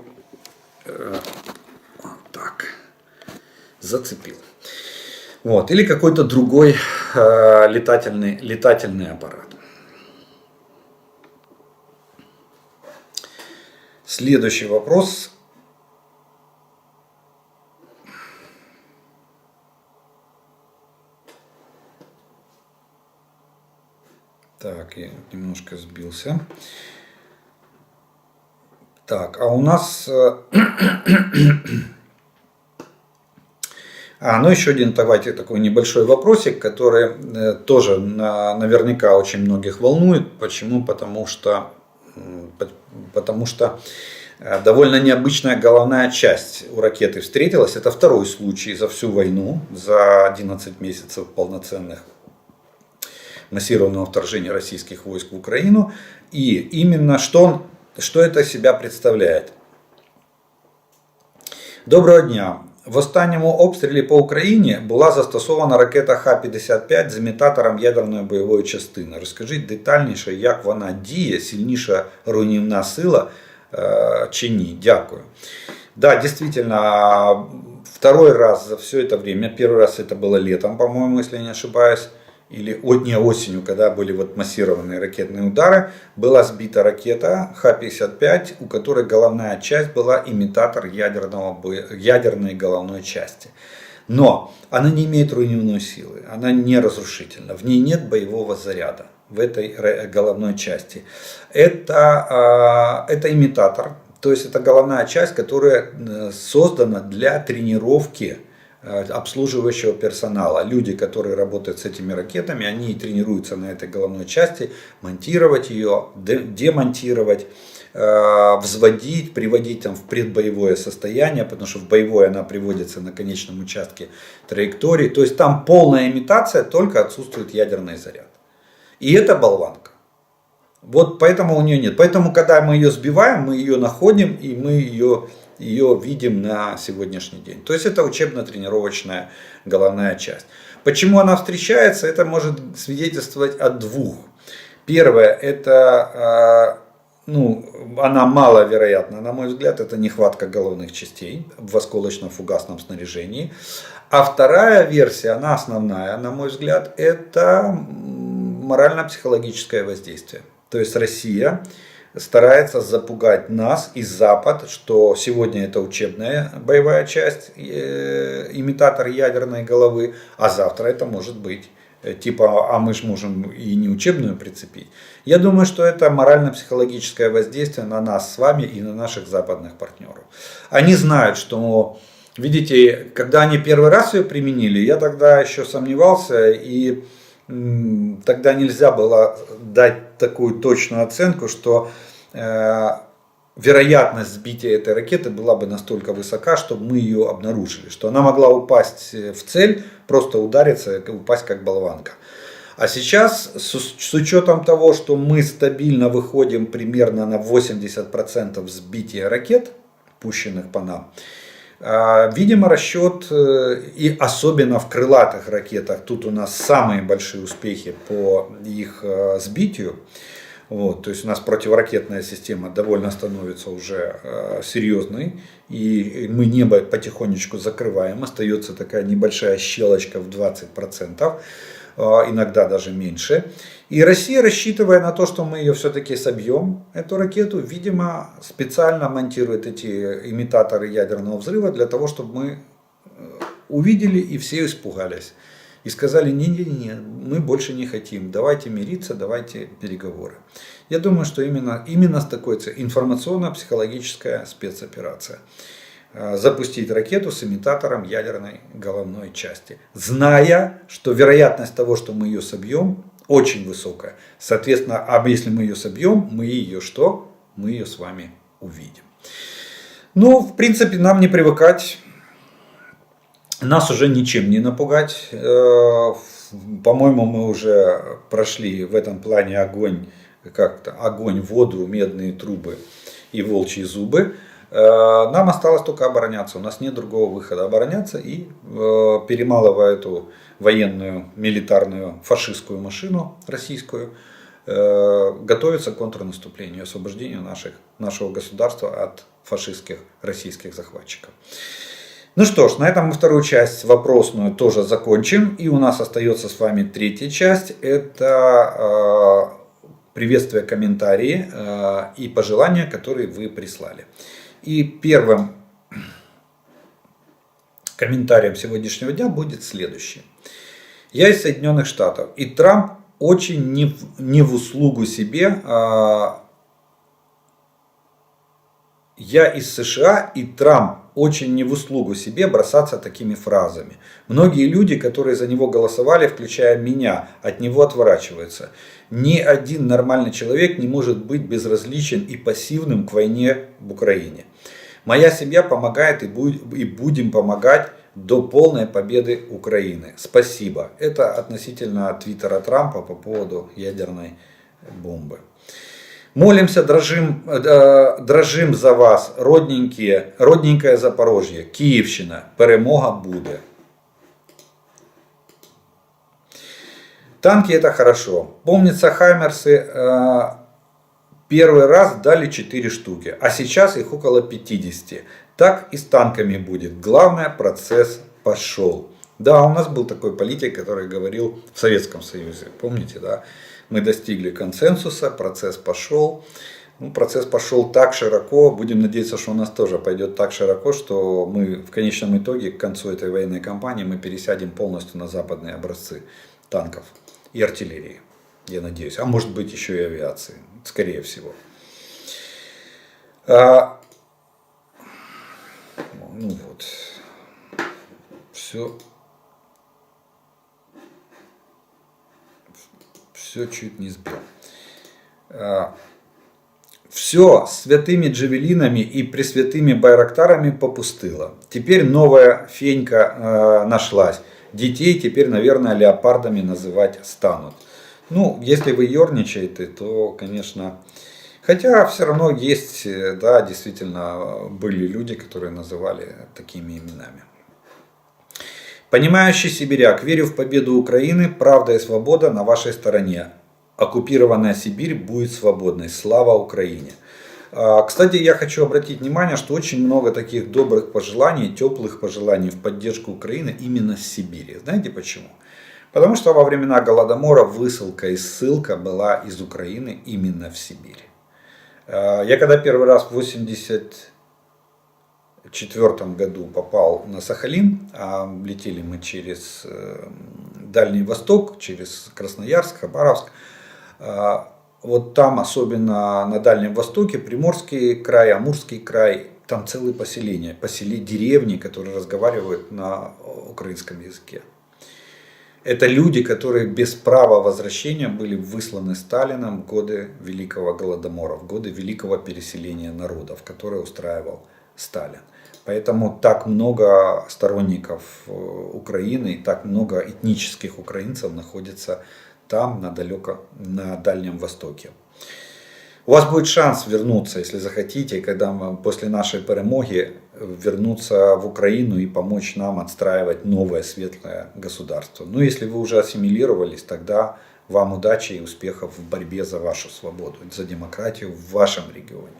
так, зацепил. Вот, или какой-то другой летательный аппарат. Следующий вопрос. Так, я немножко сбился. Так, а у нас... ну еще один, давайте, такой небольшой вопросик, который тоже наверняка очень многих волнует. Почему? Потому что довольно необычная головная часть у ракеты встретилась. Это второй случай за всю войну, за 11 месяцев полноценных массированного вторжения российских войск в Украину. И именно что это себя представляет. Доброго дня. В останньому обстрілі по Україні була застосована ракета Х-55 з імітатором ядерної бойової частини. Розкажіть детальніше, як вона діє, сильніша руйнівна сила чи ні? Дякую. Да, действительно, второй раз за все это время, первый раз это было летом, по-моему, если я не ошибаюсь, или не осенью, когда были вот массированные ракетные удары, была сбита ракета Х-55, у которой головная часть была имитатор ядерной головной части. Но она не имеет руйнивной силы, она не разрушительна, в ней нет боевого заряда в этой головной части. Это имитатор, то есть это головная часть, которая создана для тренировки обслуживающего персонала. Люди, которые работают с этими ракетами, они тренируются на этой головной части, монтировать ее, демонтировать, взводить, приводить там в предбоевое состояние, потому что в боевое она приводится на конечном участке траектории. То есть там полная имитация, только отсутствует ядерный заряд. И это болванка. Вот поэтому у нее нет. Поэтому, когда мы ее сбиваем, мы ее находим и мы ее видим на сегодняшний день. То есть это учебно-тренировочная головная часть. Почему она встречается? Это может свидетельствовать о двух. Первое, это, она маловероятна, на мой взгляд, это нехватка головных частей в осколочно-фугасном снаряжении. А вторая версия, она основная, на мой взгляд, это морально-психологическое воздействие. То есть Россия старается запугать нас и Запад, что сегодня это учебная боевая часть, имитатор ядерной головы, а завтра это может быть типа, а мы же можем и не учебную прицепить. Я думаю, что это морально-психологическое воздействие на нас с вами и на наших западных партнеров. Они знают, что, видите, когда они первый раз ее применили, я тогда еще сомневался, и тогда нельзя было дать такую точную оценку, что вероятность сбития этой ракеты была бы настолько высока, чтобы мы ее обнаружили, что она могла упасть в цель, просто удариться, упасть как болванка. А сейчас, с учетом того, что мы стабильно выходим примерно на 80% сбития ракет, пущенных по нам, видимо, расчет, и особенно в крылатых ракетах, тут у нас самые большие успехи по их сбитию. Вот, то есть у нас противоракетная система довольно становится уже серьезной, и мы небо потихонечку закрываем, остается такая небольшая щелочка в 20%, иногда даже меньше. И Россия, рассчитывая на то, что мы ее все-таки собьем, эту ракету, видимо, специально монтирует эти имитаторы ядерного взрыва для того, чтобы мы увидели и все испугались. И сказали, не, мы больше не хотим, давайте мириться, давайте переговоры. Я думаю, что именно с такой целью, информационно-психологическая спецоперация. Запустить ракету с имитатором ядерной головной части. Зная, что вероятность того, что мы ее собьем, очень высокая. Соответственно, а если мы ее собьем, мы ее что? Мы ее с вами увидим. Ну, в принципе, нам не привыкать. Нас уже ничем не напугать. По-моему, мы уже прошли в этом плане огонь, как-то огонь, воду, медные трубы и волчьи зубы. Нам осталось только обороняться. У нас нет другого выхода. Обороняться и, перемалывая эту военную, милитарную, фашистскую машину российскую, готовиться к контрнаступлению, освобождению нашего государства от фашистских российских захватчиков. Ну что ж, на этом мы вторую часть вопросную тоже закончим. И у нас остается с вами третья часть. Это приветствия, комментарии и пожелания, которые вы прислали. И первым комментарием сегодняшнего дня будет следующий. Я из Соединенных Штатов. И Трамп очень не в услугу себе. Я из США, и Трамп очень не в услугу себе бросаться такими фразами. Многие люди, которые за него голосовали, включая меня, от него отворачиваются. Ни один нормальный человек не может быть безразличен и пассивным к войне в Украине. Моя семья помогает и будем помогать до полной победы Украины. Спасибо. Это относительно твиттера Трампа по поводу ядерной бомбы. Молимся, дрожим за вас, родненькое Запорожье, Київщина, перемога буде. Танки это хорошо. Помнится, Хаймерсы первый раз дали 4 штуки, а сейчас их около 50. Так и с танками будет. Главное, процесс пошел. Да, у нас был такой политик, который говорил в Советском Союзе, помните, да? Мы достигли консенсуса, процесс пошел. Ну, процесс пошел так широко, будем надеяться, что у нас тоже пойдет так широко, что мы в конечном итоге к концу этой военной кампании мы пересядем полностью на западные образцы танков и артиллерии, я надеюсь. А может быть еще и авиации, скорее всего. Ну вот, все чуть не сбил. Все святыми джавелинами и пресвятыми байрактарами попустыло. Теперь новая фенька нашлась. Детей теперь, наверное, леопардами называть станут. Ну, если вы ерничаете, то, конечно... Хотя все равно есть, да, действительно, были люди, которые называли такими именами. Понимающий сибиряк, верю в победу Украины, правда и свобода на вашей стороне. Оккупированная Сибирь будет свободной. Слава Украине. Кстати, я хочу обратить внимание, что очень много таких добрых пожеланий, теплых пожеланий в поддержку Украины именно с Сибири. Знаете почему? Потому что во времена Голодомора высылка и ссылка была из Украины именно в Сибирь. Я когда первый раз в 1984 году попал на Сахалин, летели мы через Дальний Восток, через Красноярск, Хабаровск. Вот там, особенно на Дальнем Востоке, Приморский край, Амурский край, там целые поселения, деревни, которые разговаривают на украинском языке. Это люди, которые без права возвращения были высланы Сталином в годы Великого Голодомора, в годы великого переселения народов, которое устраивал Сталин. Поэтому так много сторонников Украины и так много этнических украинцев находится там, на Дальнем Востоке. У вас будет шанс вернуться, если захотите, когда мы после нашей перемоги вернуться в Украину и помочь нам отстраивать новое светлое государство. Но если вы уже ассимилировались, тогда вам удачи и успехов в борьбе за вашу свободу, за демократию в вашем регионе.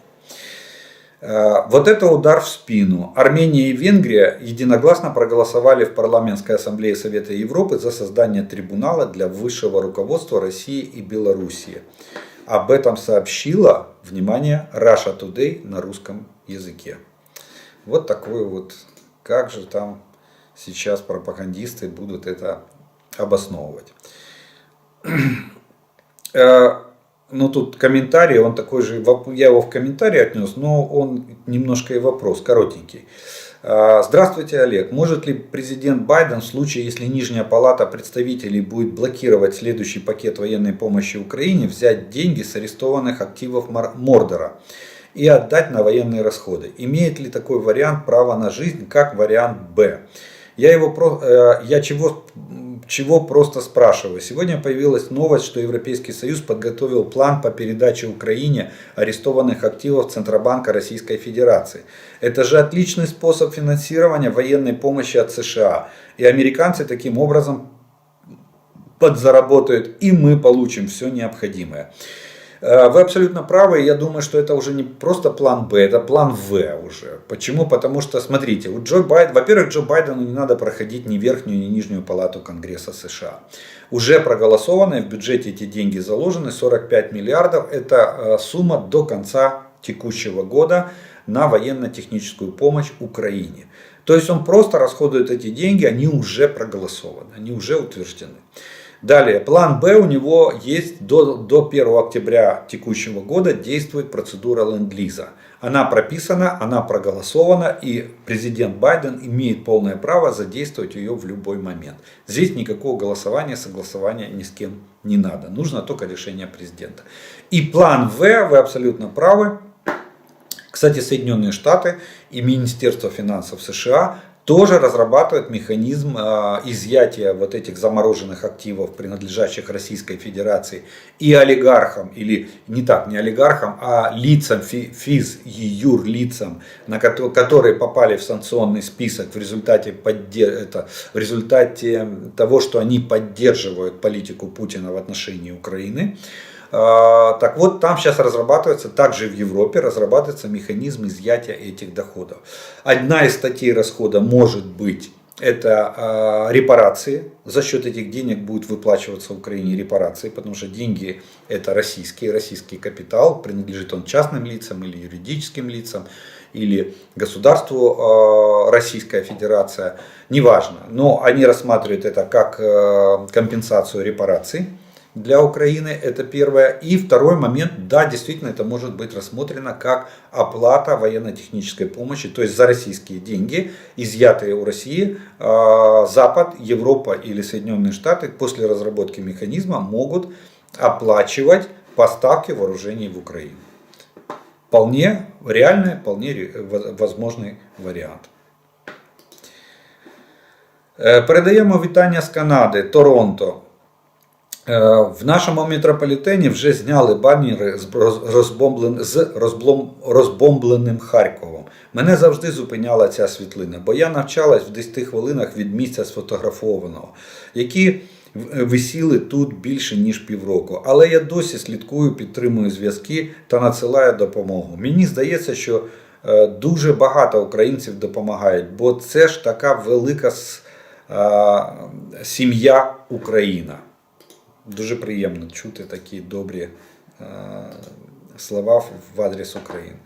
Вот это удар в спину. Армения и Венгрия единогласно проголосовали в Парламентской ассамблее Совета Европы за создание трибунала для высшего руководства России и Белоруссии. Об этом сообщила, внимание, Russia Today на русском языке. Вот такой вот, как же там сейчас пропагандисты будут это обосновывать. Ну тут комментарий, он такой же, я его в комментарии отнес, но он немножко и вопрос, коротенький. Здравствуйте, Олег. Может ли президент Байден в случае, если Нижняя палата представителей будет блокировать следующий пакет военной помощи Украине, взять деньги с арестованных активов Мордора и отдать на военные расходы? Имеет ли такой вариант право на жизнь, как вариант Б? Я чего просто спрашиваю. Сегодня появилась новость, что Европейский Союз подготовил план по передаче Украине арестованных активов Центробанка Российской Федерации. Это же отличный способ финансирования военной помощи от США. И американцы таким образом подзаработают, и мы получим все необходимое. Вы абсолютно правы, я думаю, что это уже не просто план Б, это план В уже. Почему? Потому что, смотрите, во-первых, Джо Байдену не надо проходить ни верхнюю, ни нижнюю палату Конгресса США. Уже проголосованы, в бюджете эти деньги заложены, 45 миллиардов, это сумма до конца текущего года на военно-техническую помощь Украине. То есть он просто расходует эти деньги, они уже проголосованы, они уже утверждены. Далее, план Б у него есть до 1 октября текущего года действует процедура ленд-лиза. Она прописана, она проголосована, и президент Байден имеет полное право задействовать ее в любой момент. Здесь никакого голосования, согласования ни с кем не надо. Нужно только решение президента. И план В, вы абсолютно правы. Кстати, Соединенные Штаты и Министерство финансов США тоже разрабатывают механизм изъятия вот этих замороженных активов, принадлежащих Российской Федерации, и олигархам, или не олигархам, а лицам, и юрлицам, которые попали в санкционный список в результате того, что они поддерживают политику Путина в отношении Украины. Так вот, там сейчас разрабатывается, также в Европе разрабатывается механизм изъятия этих доходов. Одна из статей расхода может быть это репарации. За счет этих денег будет выплачиваться Украине репарации, потому что деньги это российский капитал, принадлежит он частным лицам или юридическим лицам, или государству Российская Федерация, неважно. Но они рассматривают это как компенсацию репараций для Украины, это первое. И второй момент, да, действительно, это может быть рассмотрено как оплата военно-технической помощи, то есть за российские деньги, изъятые у России, Запад, Европа или Соединенные Штаты после разработки механизма могут оплачивать поставки вооружений в Украину. Вполне реальный, вполне возможный варіант. Передаємо вітання з Канади, Торонто. В нашому метрополітені вже зняли банери з розбомбленим Харковом. Мене завжди зупиняла ця світлина, бо я навчалась в 10 хвилинах від місця сфотографованого, які висіли тут більше ніж півроку. Але я досі слідкую, підтримую зв'язки та надсилаю допомогу. Мені здається, що дуже багато українців допомагають, бо це ж така велика сім'я Україна. Дуже приємно чути такі добрі слова в адрес Украины.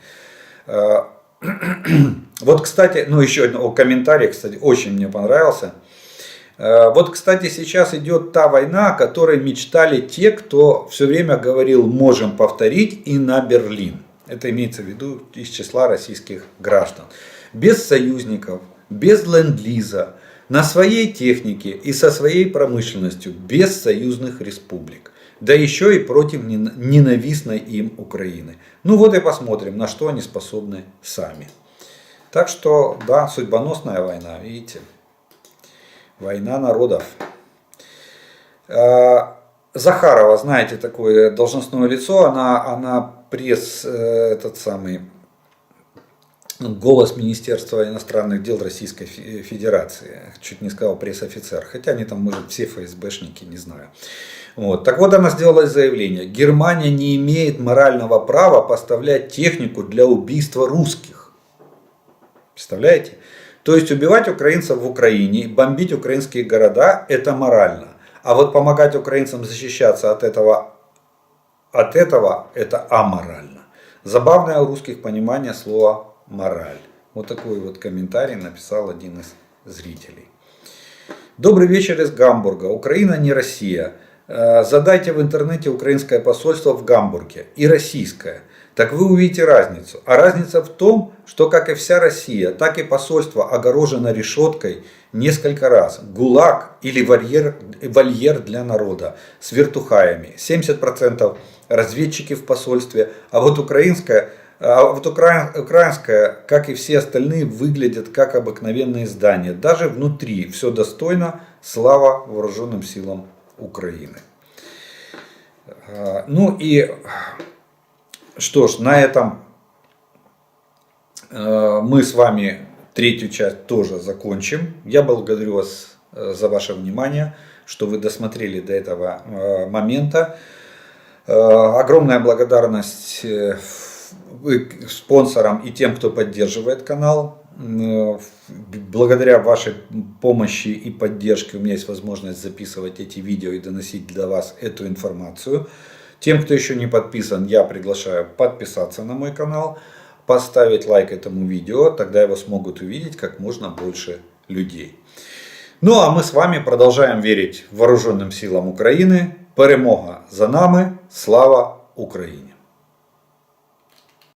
Вот, кстати, еще один комментарий, кстати, очень мне понравился. Вот, кстати, сейчас идет та война, о которой мечтали те, кто все время говорил «можем повторить» и «на Берлин». Это имеется в виду из числа российских граждан. Без союзников, без ленд-лиза, на своей технике и со своей промышленностью, без союзных республик. Да еще и против ненавистной им Украины. Ну вот и посмотрим, на что они способны сами. Так что, да, судьбоносная война, видите. Война народов. Захарова, знаете, такое должностное лицо, она голос Министерства иностранных дел Российской Федерации. Чуть не сказал пресс-офицер. Хотя они там, может, все ФСБшники, не знаю. Вот. Так вот, она сделала заявление. Германия не имеет морального права поставлять технику для убийства русских. Представляете? То есть убивать украинцев в Украине, бомбить украинские города, это морально. А вот помогать украинцам защищаться от этого это аморально. Забавное у русских понимание слова мораль. Вот такой вот комментарий написал один из зрителей. Добрый вечер из Гамбурга. Украина не Россия. Задайте в интернете украинское посольство в Гамбурге и российское. так вы увидите разницу. А разница в том, что как и вся Россия, так и посольство огорожено решеткой несколько раз. ГУЛАГ или вольер для народа с вертухаями. 70% разведчики в посольстве, а вот украинская, как и все остальные, выглядят как обыкновенные здания. Даже внутри все достойно. Слава вооруженным силам Украины. Ну и что ж, на этом мы с вами третью часть тоже закончим. Я благодарю вас за ваше внимание, что вы досмотрели до этого момента. Огромная благодарность спонсорам и тем, кто поддерживает канал. Благодаря вашей помощи и поддержке у меня есть возможность записывать эти видео и доносить для вас эту информацию. Тем, кто еще не подписан, я приглашаю подписаться на мой канал, поставить лайк этому видео, тогда его смогут увидеть как можно больше людей. Ну а мы с вами продолжаем верить вооруженным силам України. Перемога за нами. Слава Україні!